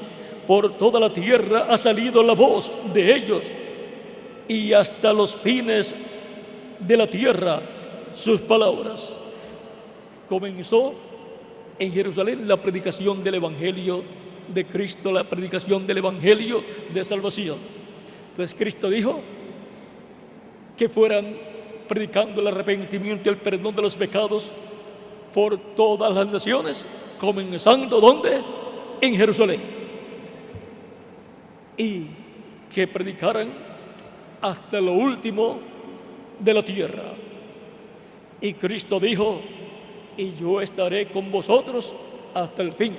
S1: por toda la tierra ha salido la voz de ellos, y hasta los fines de la tierra sus palabras. Comenzó en Jerusalén la predicación del Evangelio de Cristo, la predicación del Evangelio de salvación. Pues Cristo dijo que fueran predicando el arrepentimiento y el perdón de los pecados por todas las naciones, comenzando ¿dónde? En Jerusalén. Y que predicaran hasta lo último de la tierra. Y Cristo dijo, y yo estaré con vosotros hasta el fin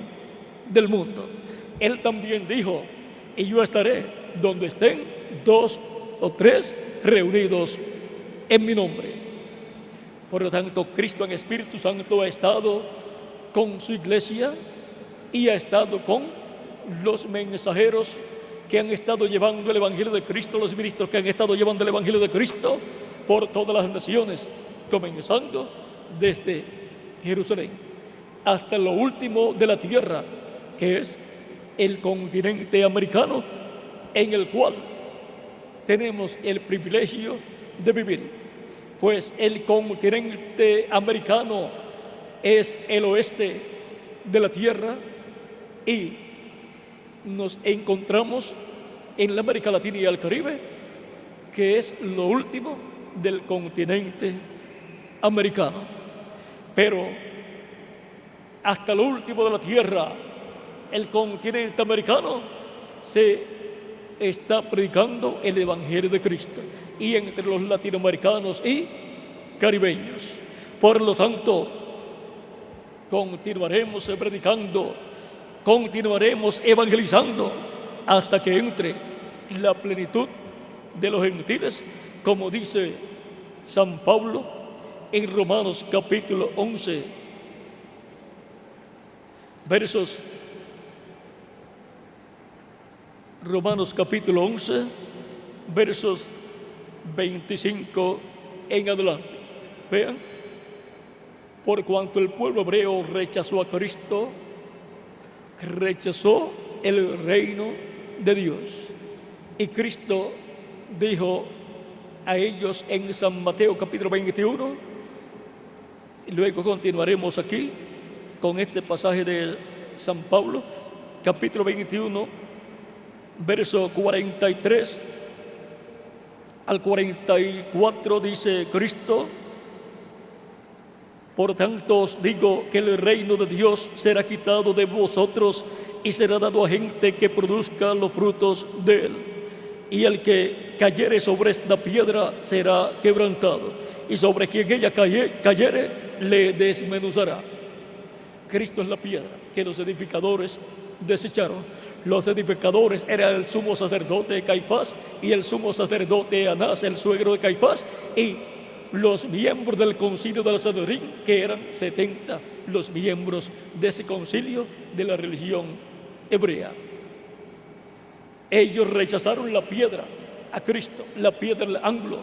S1: del mundo. Él también dijo, y yo estaré donde estén 2 o 3 reunidos en mi nombre. Por lo tanto, Cristo en Espíritu Santo ha estado con su iglesia y ha estado con los mensajeros que han estado llevando el Evangelio de Cristo, los ministros que han estado llevando el Evangelio de Cristo por todas las naciones, comenzando desde Jerusalén hasta lo último de la tierra, que es el continente americano, en el cual tenemos el privilegio de vivir, pues el continente americano es el oeste de la tierra y nos encontramos en la América Latina y el Caribe, que es lo último del continente americano. Pero hasta lo último de la tierra, el continente americano, se está predicando el Evangelio de Cristo, y entre los latinoamericanos y caribeños. Por lo tanto, continuaremos predicando, continuaremos evangelizando hasta que entre la plenitud de los gentiles, como dice San Pablo en Romanos capítulo 11, versos Romanos capítulo 11, versos 25 en adelante. Vean, por cuanto el pueblo hebreo rechazó a Cristo, rechazó el reino de Dios. Y Cristo dijo a ellos en San Mateo capítulo 21, y luego continuaremos aquí con este pasaje de San Pablo, capítulo 21, verso 43 al 44, dice Cristo: por tanto os digo que el reino de Dios será quitado de vosotros y será dado a gente que produzca los frutos de él. Y el que cayere sobre esta piedra será quebrantado, y sobre quien ella cayere le desmenuzará. Cristo es la piedra que los edificadores desecharon. Los edificadores eran el sumo sacerdote Caifás y el sumo sacerdote Anás, el suegro de Caifás, y los miembros del concilio del Sanedrín, que eran 70 los miembros de ese concilio de la religión hebrea. Ellos rechazaron la piedra, a Cristo, la piedra del ángulo.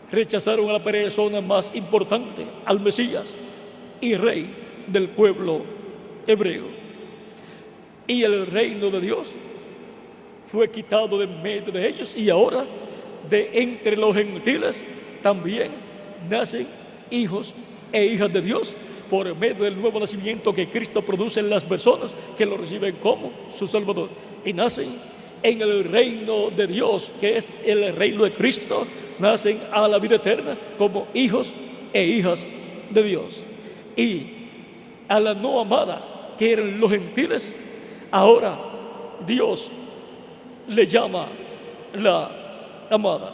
S1: Rechazaron a la persona más importante, al Mesías, y rey del pueblo hebreo. Y el reino de Dios fue quitado de medio de ellos, y ahora de entre los gentiles también nacen hijos e hijas de Dios por medio del nuevo nacimiento que Cristo produce en las personas que lo reciben como su Salvador, y nacen en el reino de Dios, que es el reino de Cristo. Nacen a la vida eterna como hijos e hijas de Dios. Y a la no amada, que eran los gentiles, ahora Dios le llama la amada.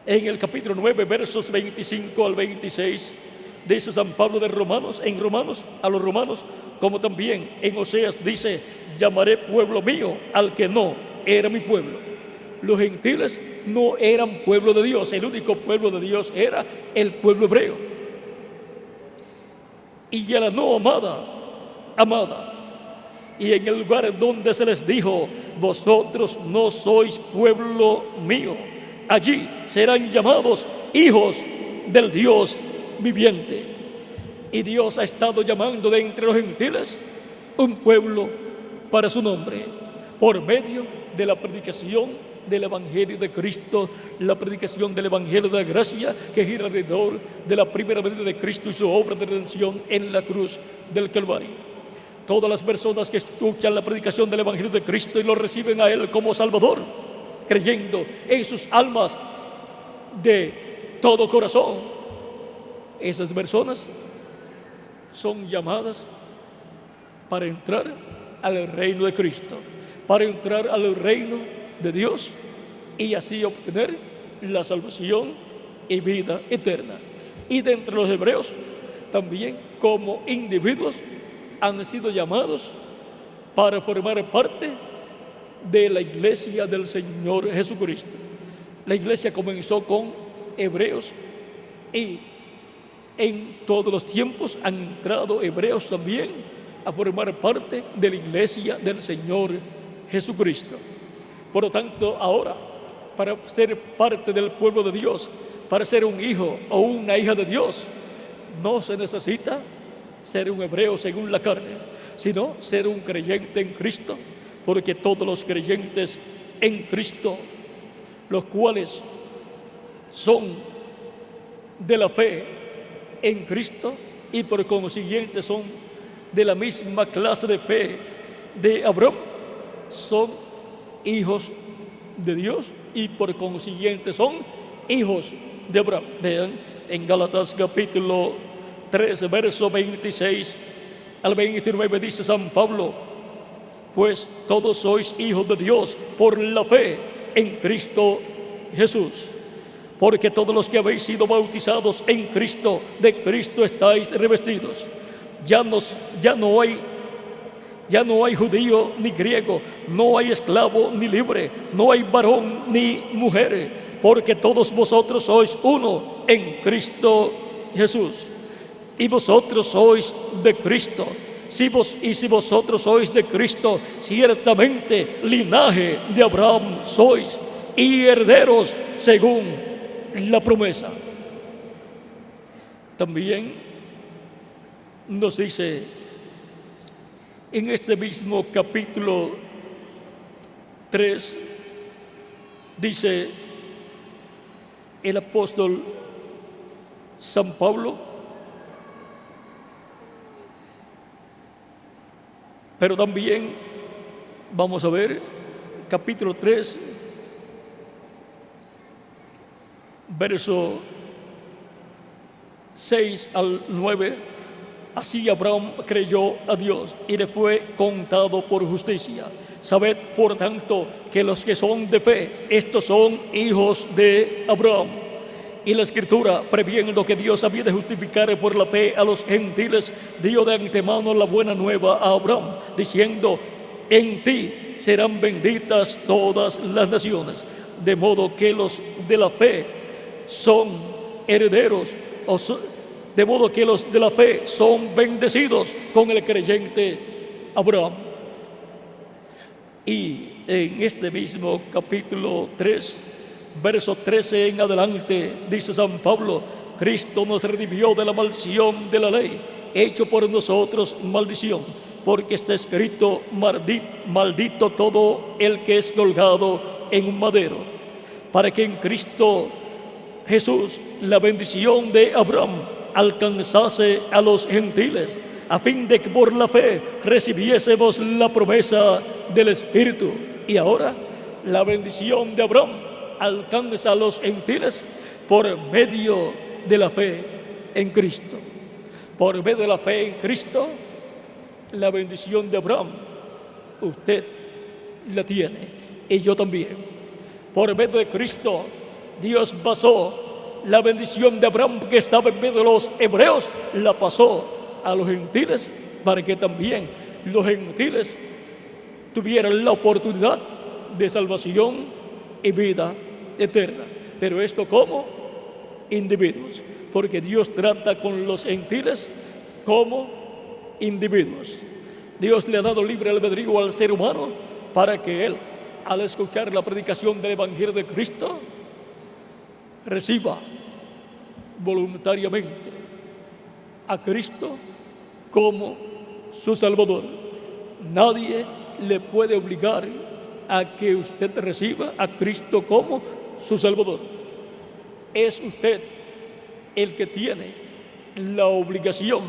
S1: En el capítulo 9, versos 25 al 26, dice San Pablo de Romanos, a los romanos, como también en Oseas dice: llamaré pueblo mío al que no era mi pueblo. Los gentiles no eran pueblo de Dios, el único pueblo de Dios era el pueblo hebreo. Y a la no amada, amada. Y en el lugar donde se les dijo: vosotros no sois pueblo mío, allí serán llamados hijos del Dios viviente. Y Dios ha estado llamando de entre los gentiles un pueblo para su nombre, por medio de la predicación del Evangelio de Cristo, la predicación del Evangelio de la gracia, que gira alrededor de la primera venida de Cristo y su obra de redención en la cruz del Calvario. Todas las personas que escuchan la predicación del Evangelio de Cristo y lo reciben a Él como Salvador, creyendo en sus almas de todo corazón, esas personas son llamadas para entrar al reino de Cristo, para entrar al reino de Dios, y así obtener la salvación y vida eterna. Y de entre los hebreos también, como individuos, han sido llamados para formar parte de la iglesia del Señor Jesucristo. La iglesia comenzó con hebreos, y en todos los tiempos han entrado hebreos también a formar parte de la iglesia del Señor Jesucristo. Por lo tanto, ahora, para ser parte del pueblo de Dios, para ser un hijo o una hija de Dios, no se necesita ser un hebreo según la carne, sino ser un creyente en Cristo, porque todos los creyentes en Cristo, los cuales son de la fe en Cristo y por consiguiente son de la misma clase de fe de Abraham, son hijos de Dios y por consiguiente son hijos de Abraham. Vean en Gálatas capítulo 13, verso 26 al 29, dice San Pablo: pues todos sois hijos de Dios por la fe en Cristo Jesús, porque todos los que habéis sido bautizados en Cristo, de Cristo estáis revestidos. Ya no hay judío ni griego, no hay esclavo ni libre, no hay varón ni mujer, porque todos vosotros sois uno en Cristo Jesús. Y vosotros sois de Cristo. Si vosotros sois de Cristo, ciertamente linaje de Abraham sois, y herederos según la promesa. También nos dice en este mismo capítulo 3, dice el apóstol San Pablo: pero también vamos a ver capítulo 3, verso 6 al 9. Así Abraham creyó a Dios y le fue contado por justicia. Sabed, por tanto, que los que son de fe, estos son hijos de Abraham. Y la Escritura, previendo que Dios había de justificar por la fe a los gentiles, dio de antemano la buena nueva a Abraham, diciendo: en ti serán benditas todas las naciones. De modo que los de la fe son herederos, de modo que los de la fe son bendecidos con el creyente Abraham. Y en este mismo capítulo 3, verso 13 en adelante, dice San Pablo: Cristo nos redimió de la maldición de la ley, hecho por nosotros maldición, porque está escrito: maldito todo el que es colgado en un madero, para que en Cristo Jesús la bendición de Abraham alcanzase a los gentiles, a fin de que por la fe recibiésemos la promesa del Espíritu. Y ahora la bendición de Abraham alcanza a los gentiles por medio de la fe en Cristo. Por medio de la fe en Cristo, la bendición de Abraham usted la tiene, y yo también. Por medio de Cristo, Dios pasó la bendición de Abraham, que estaba en medio de los hebreos, la pasó a los gentiles, para que también los gentiles tuvieran la oportunidad de salvación y vida eterna. Pero esto como individuos, porque Dios trata con los gentiles como individuos. Dios le ha dado libre albedrío al ser humano para que él, al escuchar la predicación del Evangelio de Cristo, reciba voluntariamente a Cristo como su Salvador. Nadie le puede obligar a que usted reciba a Cristo como su Salvador. Es usted el que tiene la obligación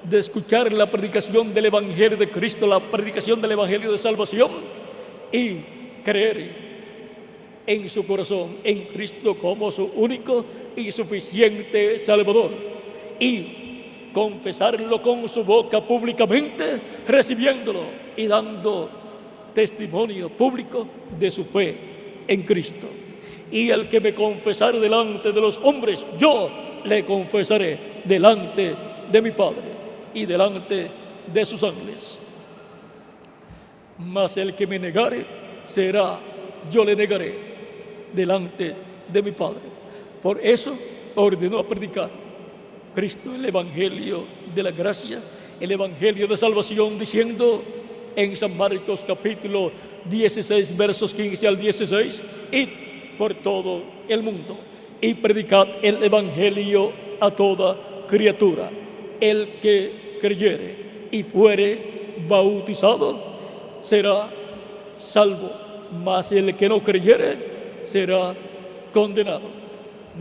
S1: de escuchar la predicación del Evangelio de Cristo, la predicación del Evangelio de salvación, y creer en su corazón en Cristo como su único y suficiente Salvador, y confesarlo con su boca públicamente, recibiéndolo y dando testimonio público de su fe en Cristo. Y el que me confesare delante de los hombres, yo le confesaré delante de mi Padre y delante de sus ángeles. Mas el que me negare, yo le negaré delante de mi Padre. Por eso ordenó a predicar Cristo el Evangelio de la gracia, el Evangelio de salvación, diciendo en San Marcos capítulo 16, versos 15 al 16: id por todo el mundo y predicad el Evangelio a toda criatura. El que creyere y fuere bautizado será salvo, mas el que no creyere será condenado.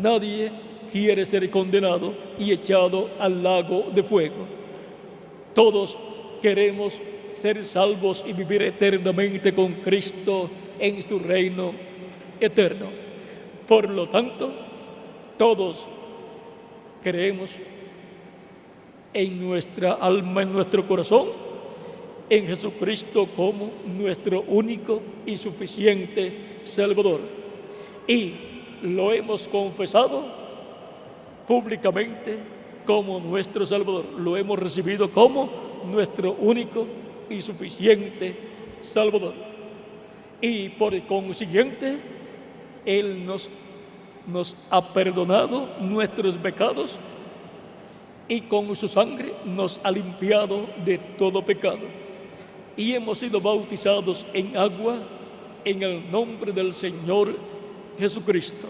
S1: Nadie quiere ser condenado y echado al lago de fuego. Todos queremos ser salvos y vivir eternamente con Cristo en su reino eterno. Por lo tanto, todos creemos en nuestra alma, en nuestro corazón, en Jesucristo como nuestro único y suficiente Salvador. Y lo hemos confesado públicamente como nuestro Salvador. Lo hemos recibido como nuestro único y suficiente Salvador. Y por consiguiente, Él nos ha perdonado nuestros pecados y con su sangre nos ha limpiado de todo pecado. Y hemos sido bautizados en agua en el nombre del Señor Jesucristo.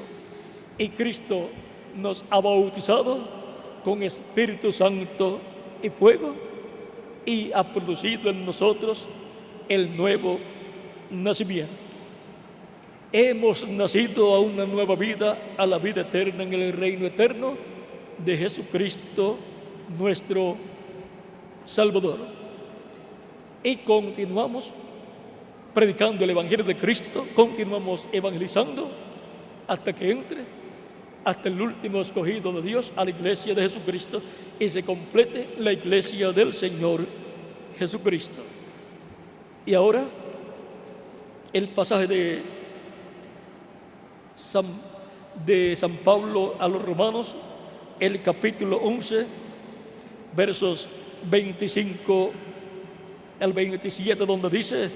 S1: Y Cristo nos ha bautizado con Espíritu Santo y fuego, y ha producido en nosotros el nuevo nacimiento. Hemos nacido a una nueva vida, a la vida eterna en el reino eterno de Jesucristo, nuestro Salvador. Y continuamos predicando el Evangelio de Cristo, continuamos evangelizando hasta que entre, hasta el último escogido de Dios, a la iglesia de Jesucristo, y se complete la iglesia del Señor Jesucristo. Y ahora, el pasaje de San Pablo a los Romanos, el capítulo 11, versos 25 al 27, donde dice: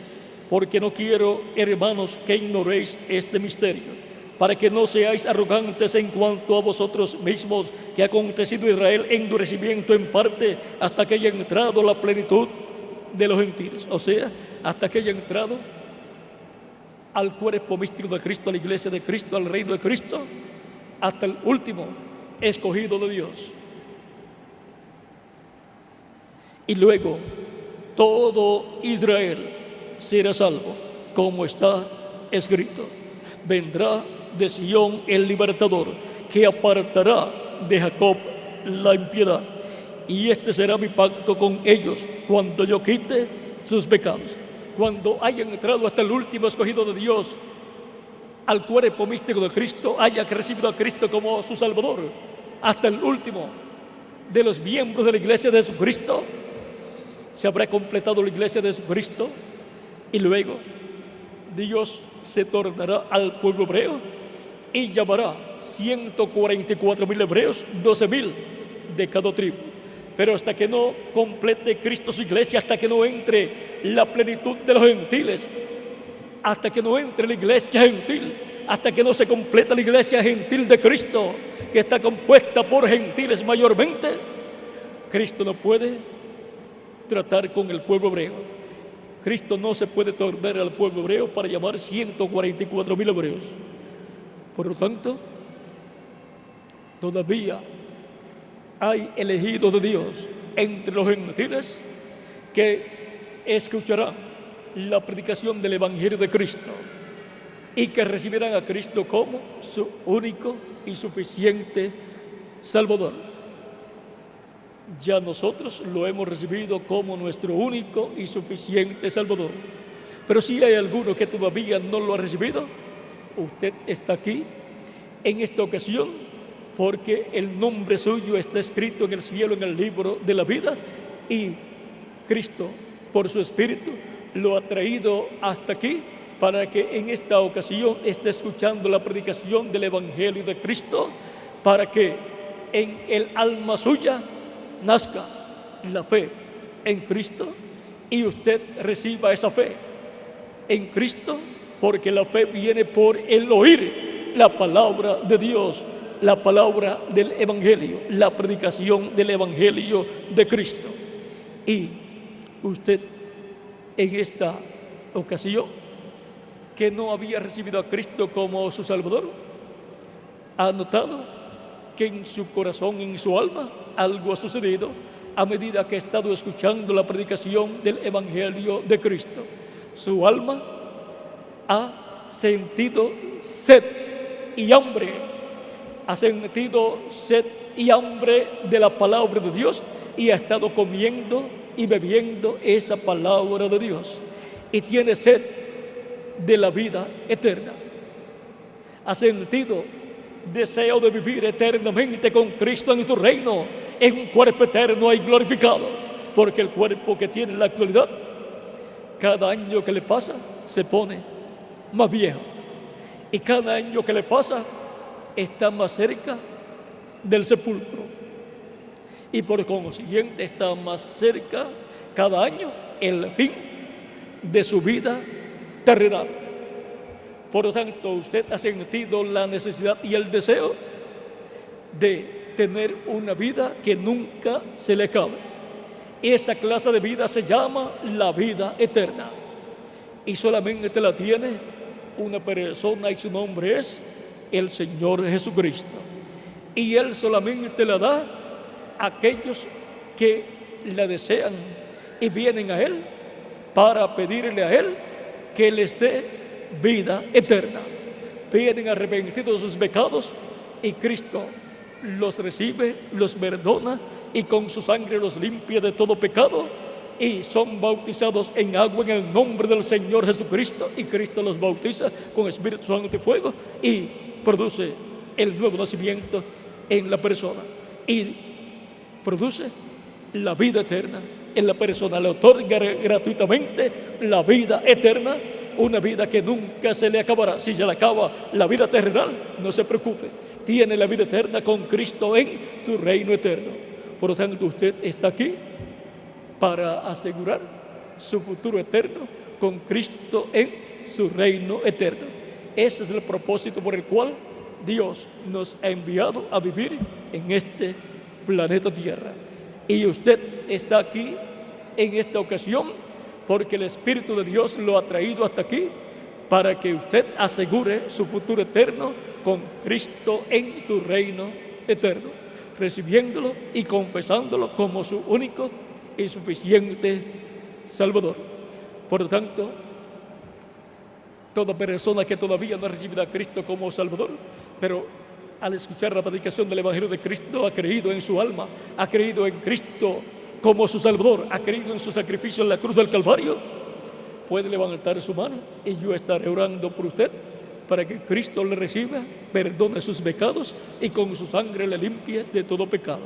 S1: porque no quiero, hermanos, que ignoréis este misterio, para que no seáis arrogantes en cuanto a vosotros mismos, que ha acontecido a Israel endurecimiento en parte, hasta que haya entrado la plenitud de los gentiles. O sea, hasta que haya entrado al cuerpo místico de Cristo, a la iglesia de Cristo, al reino de Cristo, hasta el último escogido de Dios. Y luego todo Israel será salvo, como está escrito: vendrá de Sión el libertador, que apartará de Jacob la impiedad. Y este será mi pacto con ellos cuando yo quite sus pecados. Cuando hayan entrado hasta el último escogido de Dios al cuerpo místico de Cristo, haya recibido a Cristo como su Salvador, hasta el último de los miembros de la iglesia de Jesucristo, se habrá completado la iglesia de Jesucristo. Y luego Dios se tornará al pueblo hebreo y llamará 144,000 hebreos, 12,000 de cada tribu. Pero hasta que no complete Cristo su iglesia, hasta que no entre la plenitud de los gentiles, hasta que no entre la iglesia gentil, hasta que no se completa la iglesia gentil de Cristo, que está compuesta por gentiles mayormente, Cristo no puede tratar con el pueblo hebreo. Cristo no se puede tornar al pueblo hebreo para llamar 144,000 hebreos. Por lo tanto, todavía hay elegidos de Dios entre los gentiles que escucharán la predicación del Evangelio de Cristo y que recibirán a Cristo como su único y suficiente Salvador. Ya nosotros lo hemos recibido como nuestro único y suficiente Salvador. Pero si hay alguno que todavía no lo ha recibido, usted está aquí en esta ocasión porque el nombre suyo está escrito en el cielo, en el libro de la vida, y Cristo, por su Espíritu, lo ha traído hasta aquí para que en esta ocasión esté escuchando la predicación del Evangelio de Cristo, para que en el alma suya nazca la fe en Cristo y usted reciba esa fe en Cristo, porque la fe viene por el oír la palabra de Dios, la palabra del Evangelio, la predicación del Evangelio de Cristo. Y usted en esta ocasión, que no había recibido a Cristo como su Salvador, ha notado que en su corazón, en su alma, algo ha sucedido a medida que ha estado escuchando la predicación del Evangelio de Cristo. Su alma ha sentido sed y hambre, ha sentido sed y hambre de la palabra de Dios y ha estado comiendo y bebiendo esa palabra de Dios y tiene sed de la vida eterna. Ha sentido deseo de vivir eternamente con Cristo en su reino, en un cuerpo eterno y glorificado, porque el cuerpo que tiene en la actualidad, cada año que le pasa se pone más viejo, y cada año que le pasa está más cerca del sepulcro, y por consiguiente está más cerca cada año el fin de su vida terrenal. Por lo tanto, usted ha sentido la necesidad y el deseo de tener una vida que nunca se le acabe. Esa clase de vida se llama la vida eterna, y solamente la tiene una persona, y su nombre es el Señor Jesucristo. Y Él solamente la da a aquellos que la desean y vienen a Él para pedirle a Él que les dé vida eterna. Vienen arrepentidos de sus pecados y Cristo los recibe, los perdona y con su sangre los limpia de todo pecado, y son bautizados en agua en el nombre del Señor Jesucristo, y Cristo los bautiza con Espíritu Santo y fuego y produce el nuevo nacimiento en la persona y produce la vida eterna en la persona. Le otorga gratuitamente la vida eterna, una vida que nunca se le acabará. Si se le acaba la vida terrenal, no se preocupe, tiene la vida eterna con Cristo en su reino eterno. Por lo tanto, usted está aquí para asegurar su futuro eterno con Cristo en su reino eterno. Ese es el propósito por el cual Dios nos ha enviado a vivir en este planeta Tierra. Y usted está aquí en esta ocasión porque el Espíritu de Dios lo ha traído hasta aquí para que usted asegure su futuro eterno con Cristo en tu reino eterno, recibiéndolo y confesándolo como su único y suficiente Salvador. Por lo tanto, toda persona que todavía no ha recibido a Cristo como Salvador, pero al escuchar la predicación del Evangelio de Cristo ha creído en su alma, ha creído en Cristo como su Salvador, ha creído en su sacrificio en la cruz del Calvario, puede levantar su mano y yo estaré orando por usted para que Cristo le reciba, perdone sus pecados y con su sangre le limpie de todo pecado.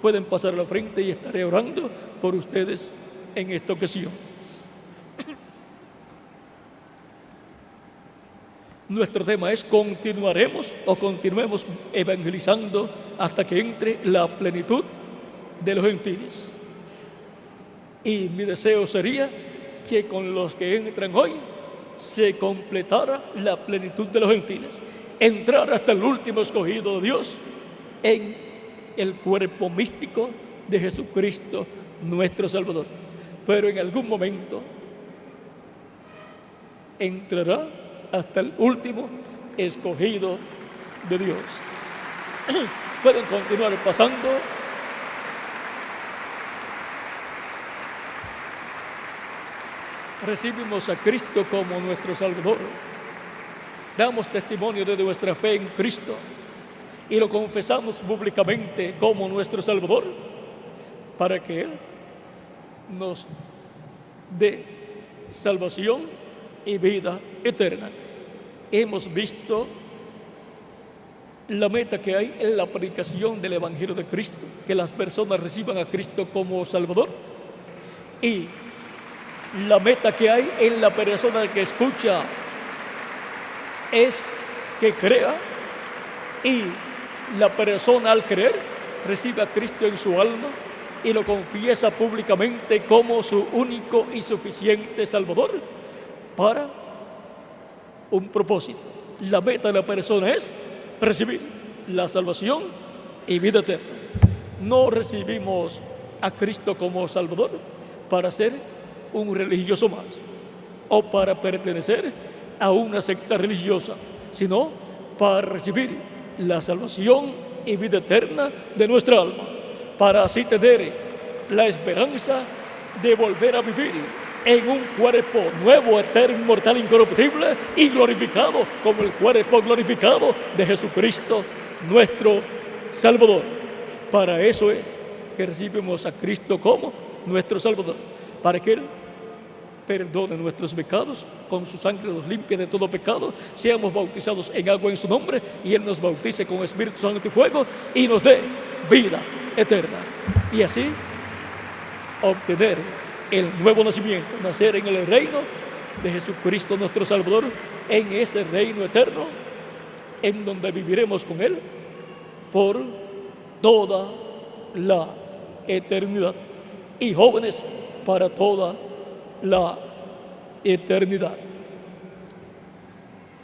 S1: Pueden pasar a la frente y estaré orando por ustedes en esta ocasión. Nuestro tema es: continuaremos o continuemos evangelizando hasta que entre la plenitud de los gentiles. Y mi deseo sería que con los que entran hoy se completara la plenitud de los gentiles, entrar hasta el último escogido de Dios en el cuerpo místico de Jesucristo nuestro Salvador. Pero en algún momento entrará hasta el último escogido de Dios. Pueden continuar pasando. Recibimos a Cristo como nuestro Salvador. Damos testimonio de nuestra fe en Cristo y lo confesamos públicamente como nuestro Salvador para que Él nos dé salvación y vida eterna. Hemos visto la meta que hay en la predicación del Evangelio de Cristo, que las personas reciban a Cristo como Salvador, y la meta que hay en la persona que escucha es que crea, y la persona al creer recibe a Cristo en su alma y lo confiesa públicamente como su único y suficiente Salvador para un propósito. La meta de la persona es recibir la salvación y vida eterna. No recibimos a Cristo como Salvador para ser un religioso más o para pertenecer a una secta religiosa, sino para recibir la salvación y vida eterna de nuestra alma, para así tener la esperanza de volver a vivir en un cuerpo nuevo, eterno, inmortal, incorruptible y glorificado como el cuerpo glorificado de Jesucristo nuestro Salvador. Para eso es que recibimos a Cristo como nuestro Salvador, para que Él perdone nuestros pecados, con su sangre nos limpie de todo pecado, seamos bautizados en agua en su nombre y Él nos bautice con Espíritu Santo y fuego y nos dé vida eterna. Y así obtener el nuevo nacimiento, nacer en el reino de Jesucristo nuestro Salvador, en ese reino eterno en donde viviremos con Él por toda la eternidad, y jóvenes para toda la eternidad.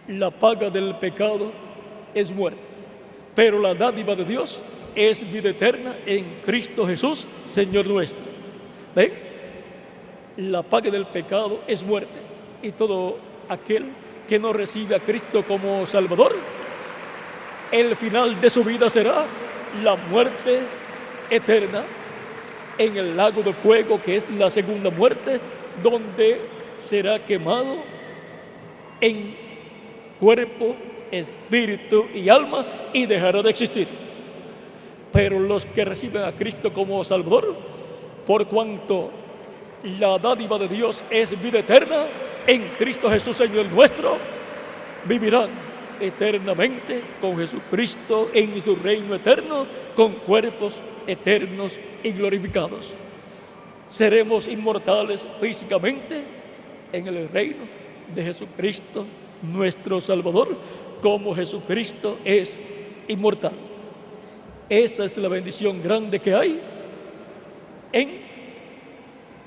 S1: La paga del pecado es muerte, pero la dádiva de Dios es vida eterna en Cristo Jesús, Señor nuestro. ¿Ven? La paga del pecado es muerte, y todo aquel que no recibe a Cristo como Salvador, el final de su vida será la muerte eterna en el lago de fuego, que es la segunda muerte, donde será quemado en cuerpo, espíritu y alma y dejará de existir. Pero los que reciben a Cristo como Salvador, por cuanto la dádiva de Dios es vida eterna en Cristo Jesús, Señor nuestro, vivirán eternamente con Jesucristo en su reino eterno, con cuerpos eternos y glorificados. Seremos inmortales físicamente en el reino de Jesucristo nuestro Salvador, como Jesucristo es inmortal. Esa es la bendición grande que hay en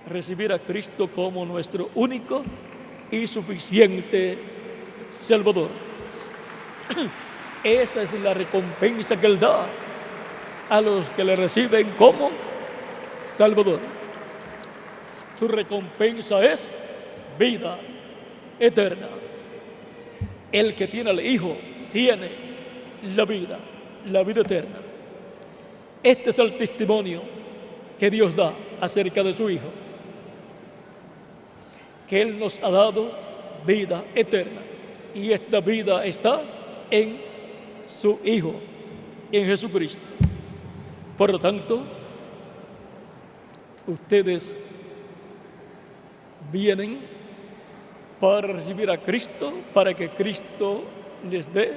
S1: recibir a Cristo como nuestro único y suficiente Salvador. Esa es la recompensa que Él da a los que le reciben como Salvador. Su recompensa es vida eterna. El que tiene al Hijo tiene la vida eterna. Este es el testimonio que Dios da acerca de su Hijo, que Él nos ha dado vida eterna, y esta vida está en su Hijo, en Jesucristo. Por lo tanto, ustedes vienen para recibir a Cristo, para que Cristo les dé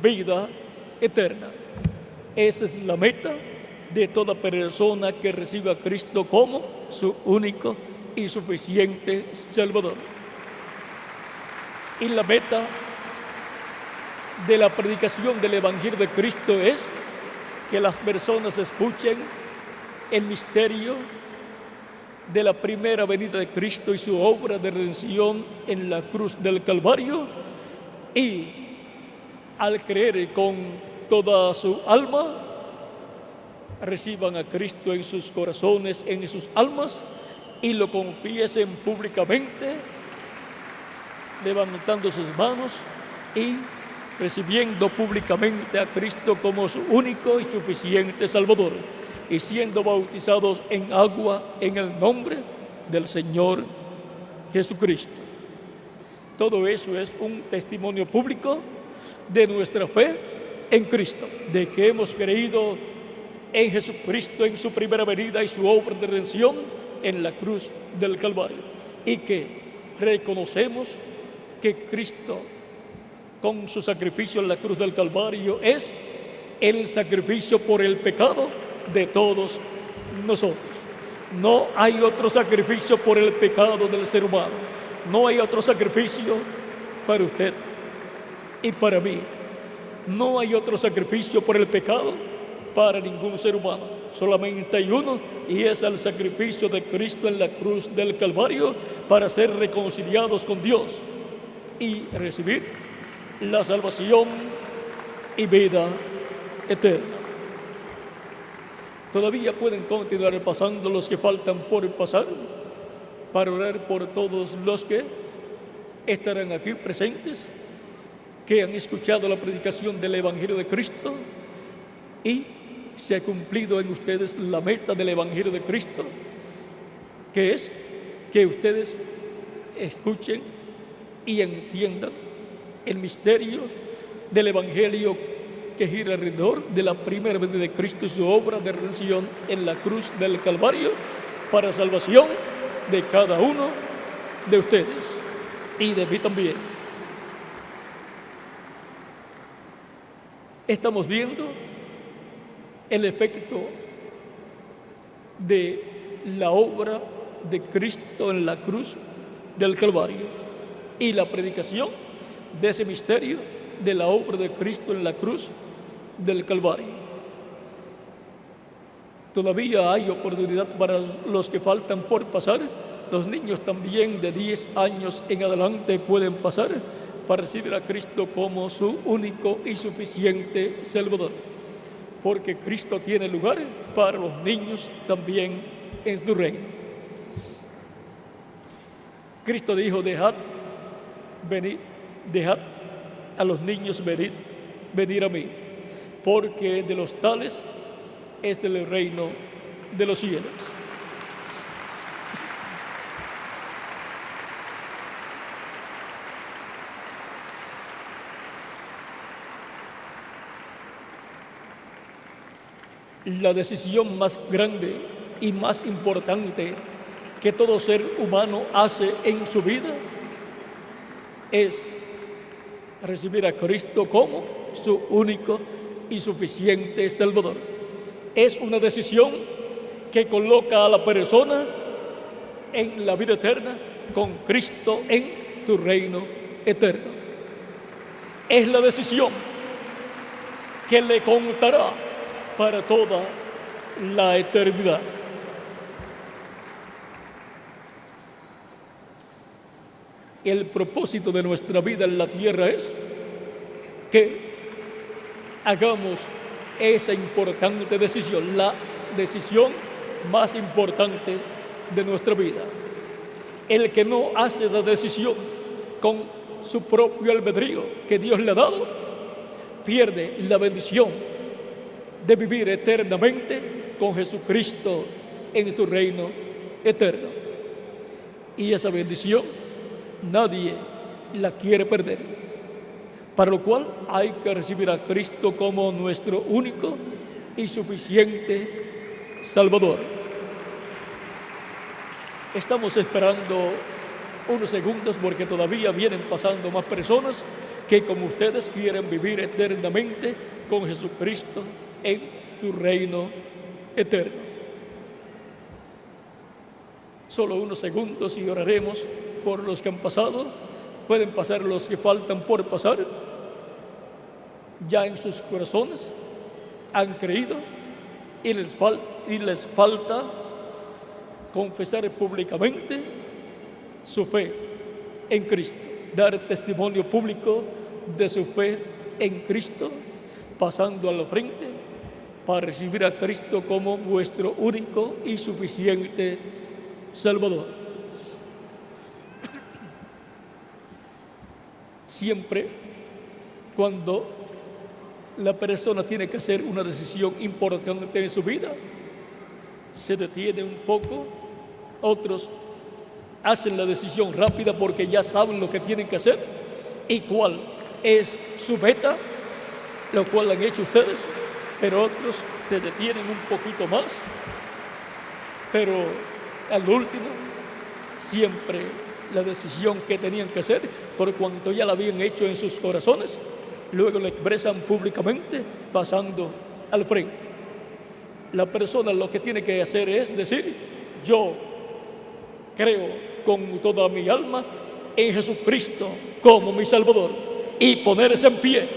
S1: vida eterna. Esa es la meta de toda persona que recibe a Cristo como su único y suficiente Salvador. Y la meta de la predicación del Evangelio de Cristo es que las personas escuchen el misterio de la primera venida de Cristo y su obra de redención en la cruz del Calvario, y al creer con toda su alma reciban a Cristo en sus corazones, en sus almas, y lo confiesen públicamente, levantando sus manos y recibiendo públicamente a Cristo como su único y suficiente Salvador, y siendo bautizados en agua en el nombre del Señor Jesucristo. Todo eso es un testimonio público de nuestra fe en Cristo, de que hemos creído en Jesucristo, en su primera venida y su obra de redención en la cruz del Calvario, y que reconocemos que Cristo, con su sacrificio en la cruz del Calvario, es el sacrificio por el pecado de todos nosotros. No hay otro sacrificio por el pecado del ser humano. No hay otro sacrificio para usted y para mí. No hay otro sacrificio por el pecado para ningún ser humano. Solamente hay uno, y es el sacrificio de Cristo en la cruz del Calvario para ser reconciliados con Dios y recibir la salvación y vida eterna. Todavía pueden continuar pasando los que faltan por pasar, para orar por todos los que estarán aquí presentes, que han escuchado la predicación del Evangelio de Cristo, y se ha cumplido en ustedes la meta del Evangelio de Cristo, que es que ustedes escuchen y entiendan el misterio del Evangelio que gira alrededor de la primera venida de Cristo y su obra de redención en la cruz del Calvario para salvación de cada uno de ustedes y de mí también. Estamos viendo el efecto de la obra de Cristo en la cruz del Calvario y la predicación de ese misterio de la obra de Cristo en la cruz del Calvario. Todavía hay oportunidad para los que faltan por pasar. Los niños también de 10 años en adelante pueden pasar para recibir a Cristo como su único y suficiente Salvador, porque Cristo tiene lugar para los niños también en su reino. Cristo dijo: dejad a los niños venir a mí, porque de los tales es del reino de los cielos. La decisión más grande y más importante que todo ser humano hace en su vida es recibir a Cristo como su único y suficiente Salvador. Es una decisión que coloca a la persona en la vida eterna con Cristo en su reino eterno. Es la decisión que le contará para toda la eternidad. El propósito de nuestra vida en la tierra es que hagamos esa importante decisión, la decisión más importante de nuestra vida. El que no hace esa decisión con su propio albedrío que Dios le ha dado, pierde la bendición de vivir eternamente con Jesucristo en tu reino eterno. Y esa bendición nadie la quiere perder, para lo cual hay que recibir a Cristo como nuestro único y suficiente Salvador. Estamos esperando unos segundos porque todavía vienen pasando más personas que, como ustedes, quieren vivir eternamente con Jesucristo en su reino eterno. Solo unos segundos y oraremos por los que han pasado. Pueden pasar los que faltan por pasar. Ya en sus corazones han creído y les falta confesar públicamente su fe en Cristo, dar testimonio público de su fe en Cristo, pasando a la frente para recibir a Cristo como vuestro único y suficiente Salvador. Siempre cuando la persona tiene que hacer una decisión importante en su vida, se detiene un poco. Otros hacen la decisión rápida porque ya saben lo que tienen que hacer y cuál es su meta, lo cual han hecho ustedes, pero otros se detienen un poquito más. Pero al último, siempre la decisión que tenían que hacer, por cuanto ya la habían hecho en sus corazones, luego la expresan públicamente pasando al frente. La persona lo que tiene que hacer es decir: yo creo con toda mi alma en Jesucristo como mi Salvador, y ponerse en pie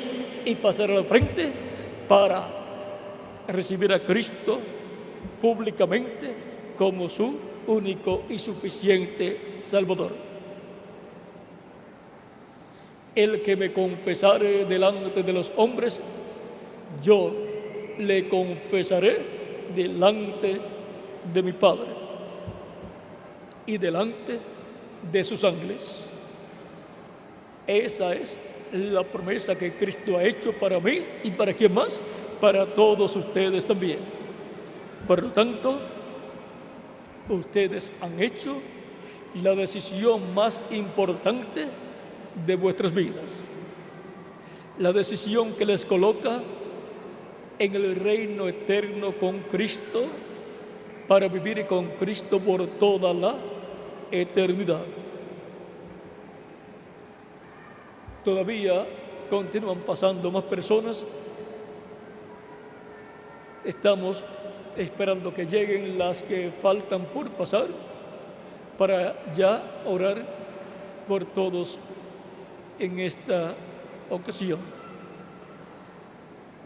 S1: y pasar al frente para recibir a Cristo públicamente como su único y suficiente Salvador. El que me confesare delante de los hombres, yo le confesaré delante de mi Padre y delante de sus ángeles. Esa es la promesa que Cristo ha hecho para mí y para quién más, para todos ustedes también. Por lo tanto, ustedes han hecho la decisión más importante de vuestras vidas, la decisión que les coloca en el reino eterno con Cristo, para vivir con Cristo por toda la eternidad. Todavía continúan pasando más personas. Estamos esperando que lleguen las que faltan por pasar para ya orar por todos en esta ocasión.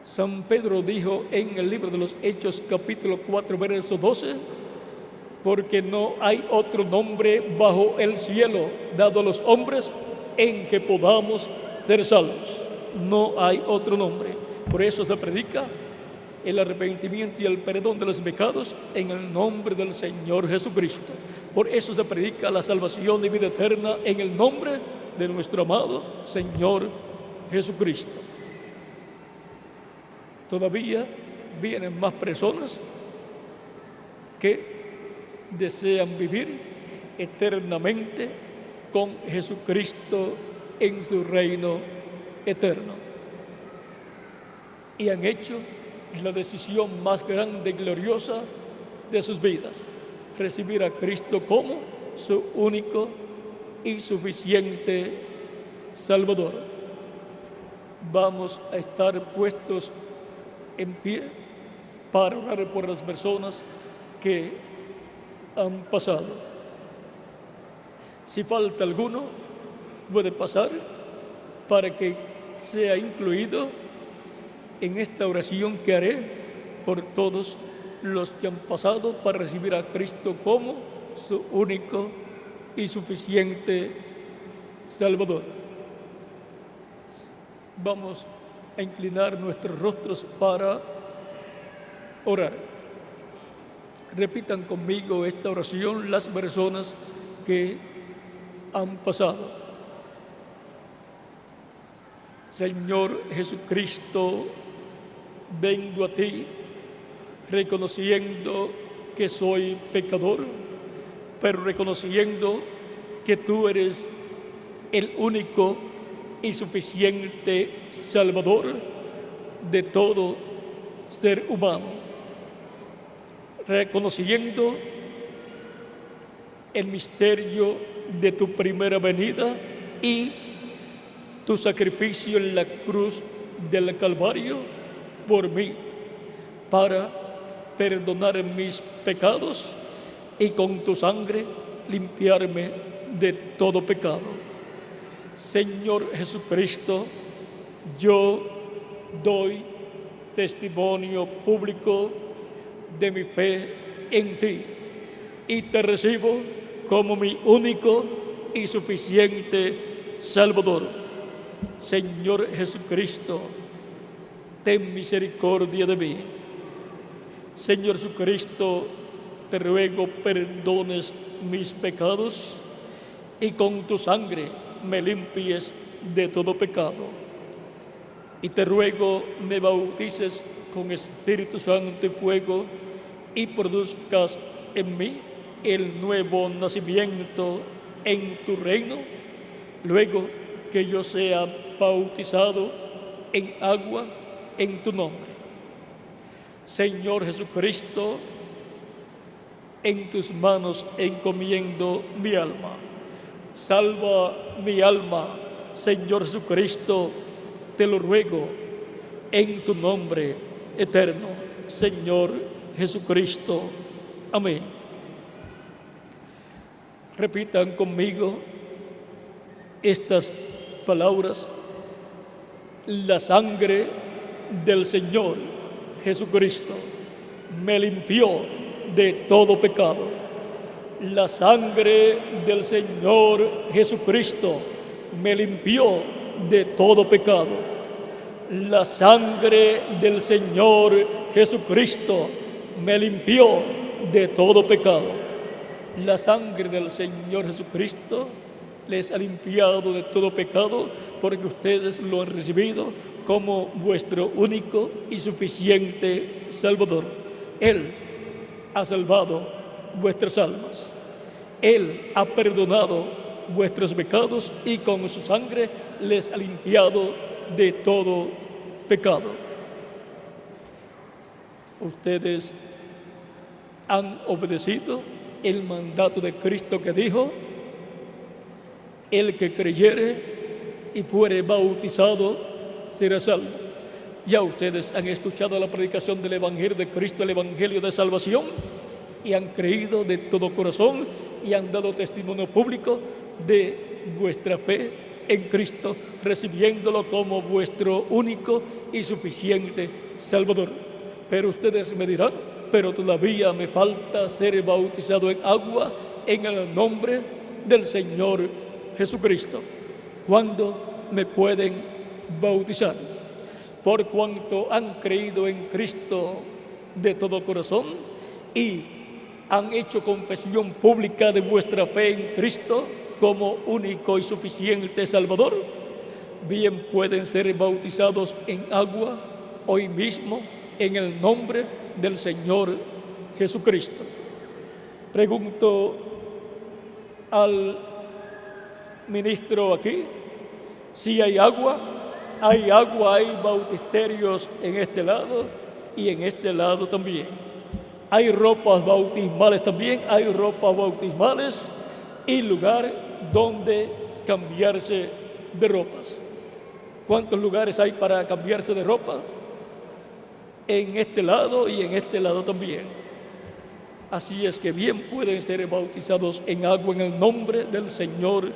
S1: San Pedro dijo en el libro de los Hechos, capítulo 4, verso 12: porque no hay otro nombre bajo el cielo dado a los hombres en que podamos ser salvos. No hay otro nombre. Por eso se predica el arrepentimiento y el perdón de los pecados en el nombre del Señor Jesucristo. Por eso se predica la salvación y vida eterna en el nombre de nuestro amado Señor Jesucristo. Todavía vienen más personas que desean vivir eternamente con Jesucristo en su reino eterno, y han hecho la decisión más grande y gloriosa de sus vidas: recibir a Cristo como su único y suficiente Salvador. Vamos a estar puestos en pie para orar por las personas que han pasado. Si falta alguno, puede pasar para que sea incluido en esta oración que haré por todos los que han pasado para recibir a Cristo como su único y suficiente Salvador. Vamos a inclinar nuestros rostros para orar. Repitan conmigo esta oración las personas que han pasado. Señor Jesucristo, vengo a ti reconociendo que soy pecador, pero reconociendo que tú eres el único y suficiente Salvador de todo ser humano. Reconociendo el misterio de tu primera venida y tu sacrificio en la cruz del Calvario por mí, para perdonar mis pecados y con tu sangre limpiarme de todo pecado. Señor Jesucristo, yo doy testimonio público de mi fe en ti y te recibo como mi único y suficiente Salvador. Señor Jesucristo, ten misericordia de mí. Señor Jesucristo, te ruego perdones mis pecados y con tu sangre me limpies de todo pecado. Y te ruego me bautices con Espíritu Santo y fuego y produzcas en mí el nuevo nacimiento en tu reino, luego que yo sea bautizado en agua en tu nombre. Señor Jesucristo, en tus manos encomiendo mi alma. Salva mi alma, Señor Jesucristo, te lo ruego, en tu nombre eterno, Señor Jesucristo. Amén. Repitan conmigo estas palabras: la sangre del Señor Jesucristo me limpió de todo pecado. La sangre del Señor Jesucristo me limpió de todo pecado. La sangre del Señor Jesucristo me limpió de todo pecado. La sangre del Señor Jesucristo les ha limpiado de todo pecado porque ustedes lo han recibido como vuestro único y suficiente Salvador. Él ha salvado vuestras almas. Él ha perdonado vuestros pecados y con su sangre les ha limpiado de todo pecado. Ustedes han obedecido el mandato de Cristo que dijo: el que creyere y fuere bautizado será salvo. Ya ustedes han escuchado la predicación del Evangelio de Cristo, el Evangelio de salvación, y han creído de todo corazón y han dado testimonio público de vuestra fe en Cristo, recibiéndolo como vuestro único y suficiente Salvador. Pero ustedes me dirán: pero todavía me falta ser bautizado en agua en el nombre del Señor Jesucristo. ¿Cuándo me pueden bautizar? Por cuanto han creído en Cristo de todo corazón y han hecho confesión pública de vuestra fe en Cristo como único y suficiente Salvador, bien pueden ser bautizados en agua hoy mismo en el nombre del Señor Jesucristo. Pregunto al ministro aquí si hay agua. Hay agua, hay bautisterios en este lado y en este lado también. Hay ropas bautismales también, hay ropas bautismales y lugar donde cambiarse de ropas. ¿Cuántos lugares hay para cambiarse de ropa? En este lado y en este lado también. Así es que bien pueden ser bautizados en agua en el nombre del Señor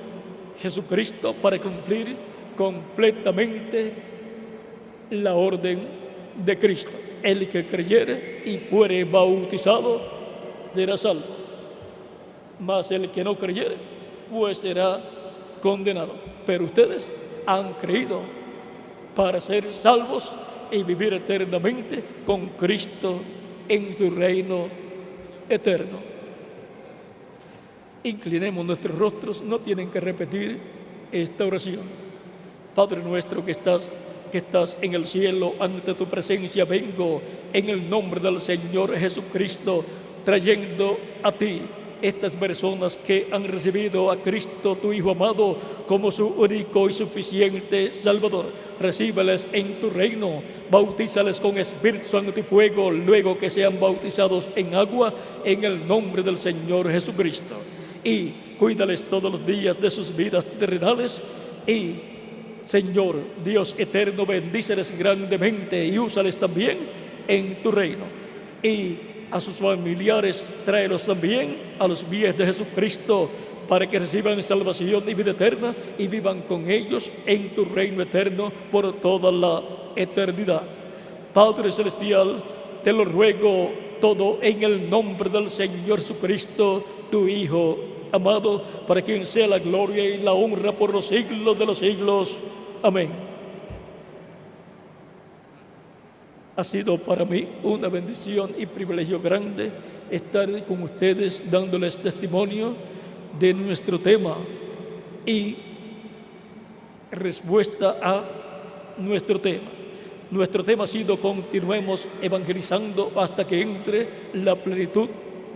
S1: Jesucristo para cumplir completamente la orden de Cristo. El que creyere y fuere bautizado será salvo, mas el que no creyere pues será condenado. Pero ustedes han creído para ser salvos y vivir eternamente con Cristo en su reino eterno. Inclinemos nuestros rostros, no tienen que repetir esta oración. Padre nuestro que estás que estás en el cielo, ante tu presencia vengo en el nombre del Señor Jesucristo, trayendo a ti estas personas que han recibido a Cristo, tu Hijo amado, como su único y suficiente Salvador. Recíbeles en tu reino, bautízales con Espíritu Santo y fuego, luego que sean bautizados en agua, en el nombre del Señor Jesucristo. Y cuídales todos los días de sus vidas terrenales y, Señor Dios eterno, bendíceles grandemente y úsales también en tu reino. Y a sus familiares tráelos también a los pies de Jesucristo, para que reciban salvación y vida eterna y vivan con ellos en tu reino eterno por toda la eternidad. Padre Celestial, te lo ruego todo en el nombre del Señor Jesucristo, tu Hijo amado, para quien sea la gloria y la honra por los siglos de los siglos. Amén. Ha sido para mí una bendición y privilegio grande estar con ustedes dándoles testimonio de nuestro tema y respuesta a nuestro tema. Nuestro tema ha sido: continuemos evangelizando hasta que entre la plenitud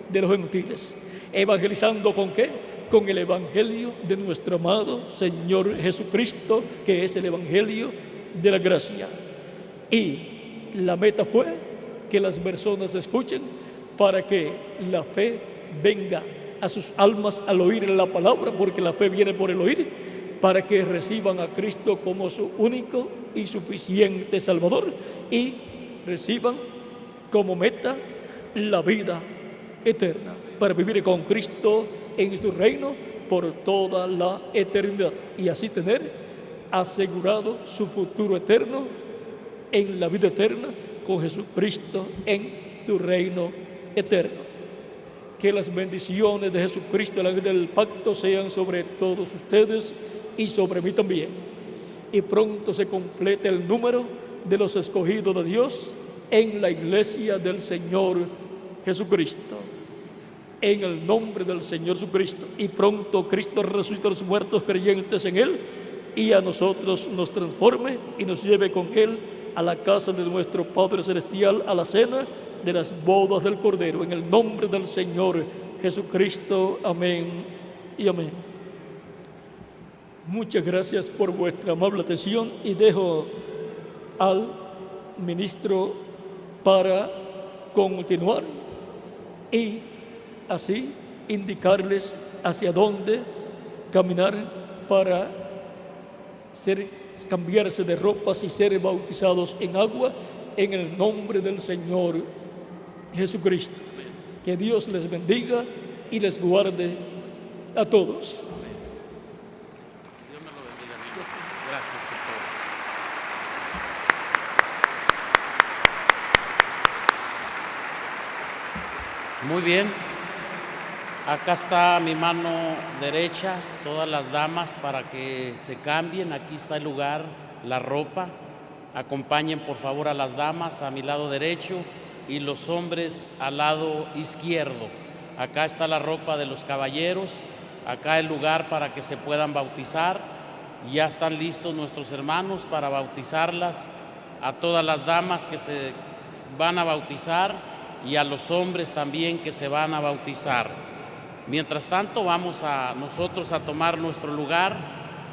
S1: de los gentiles. ¿Evangelizando con qué? Con el evangelio de nuestro amado Señor Jesucristo, que es el evangelio de la gracia. Y la meta fue que las personas escuchen para que la fe venga a sus almas al oír la palabra, porque la fe viene por el oír, para que reciban a Cristo como su único y suficiente Salvador y reciban como meta la vida eterna, para vivir con Cristo en su reino por toda la eternidad y así tener asegurado su futuro eterno en la vida eterna con Jesucristo en su reino eterno. Que las bendiciones de Jesucristo, el ángel del pacto, sean sobre todos ustedes y sobre mí también. Y pronto se complete el número de los escogidos de Dios en la iglesia del Señor Jesucristo. En el nombre del Señor Jesucristo. Y pronto Cristo resucite a los muertos creyentes en Él y a nosotros nos transforme y nos lleve con Él a la casa de nuestro Padre Celestial, a la cena de las bodas del Cordero. En el nombre del Señor Jesucristo. Amén y amén. Muchas gracias por vuestra amable atención y dejo al ministro para continuar y así indicarles hacia dónde caminar para cambiarse de ropas y ser bautizados en agua en el nombre del Señor Jesucristo. Que Dios les bendiga y les guarde a todos.
S3: Dios me lo bendiga, amigo. Gracias por todo. Muy bien. Acá está mi mano derecha, todas las damas para que se cambien. Aquí está el lugar, la ropa. Acompañen por favor a las damas a mi lado derecho y los hombres al lado izquierdo. Acá está la ropa de los caballeros, acá el lugar para que se puedan bautizar. Ya están listos nuestros hermanos para bautizarlas, a todas las damas que se van a bautizar y a los hombres también que se van a bautizar. Mientras tanto, vamos a nosotros a tomar nuestro lugar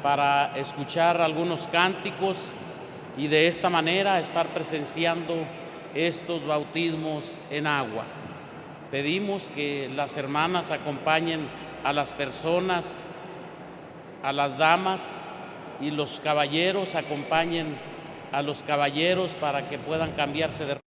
S3: para escuchar algunos cánticos y de esta manera estar presenciando estos bautismos en agua. Pedimos que las hermanas acompañen a las personas, a las damas, y los caballeros acompañen a los caballeros para que puedan cambiarse de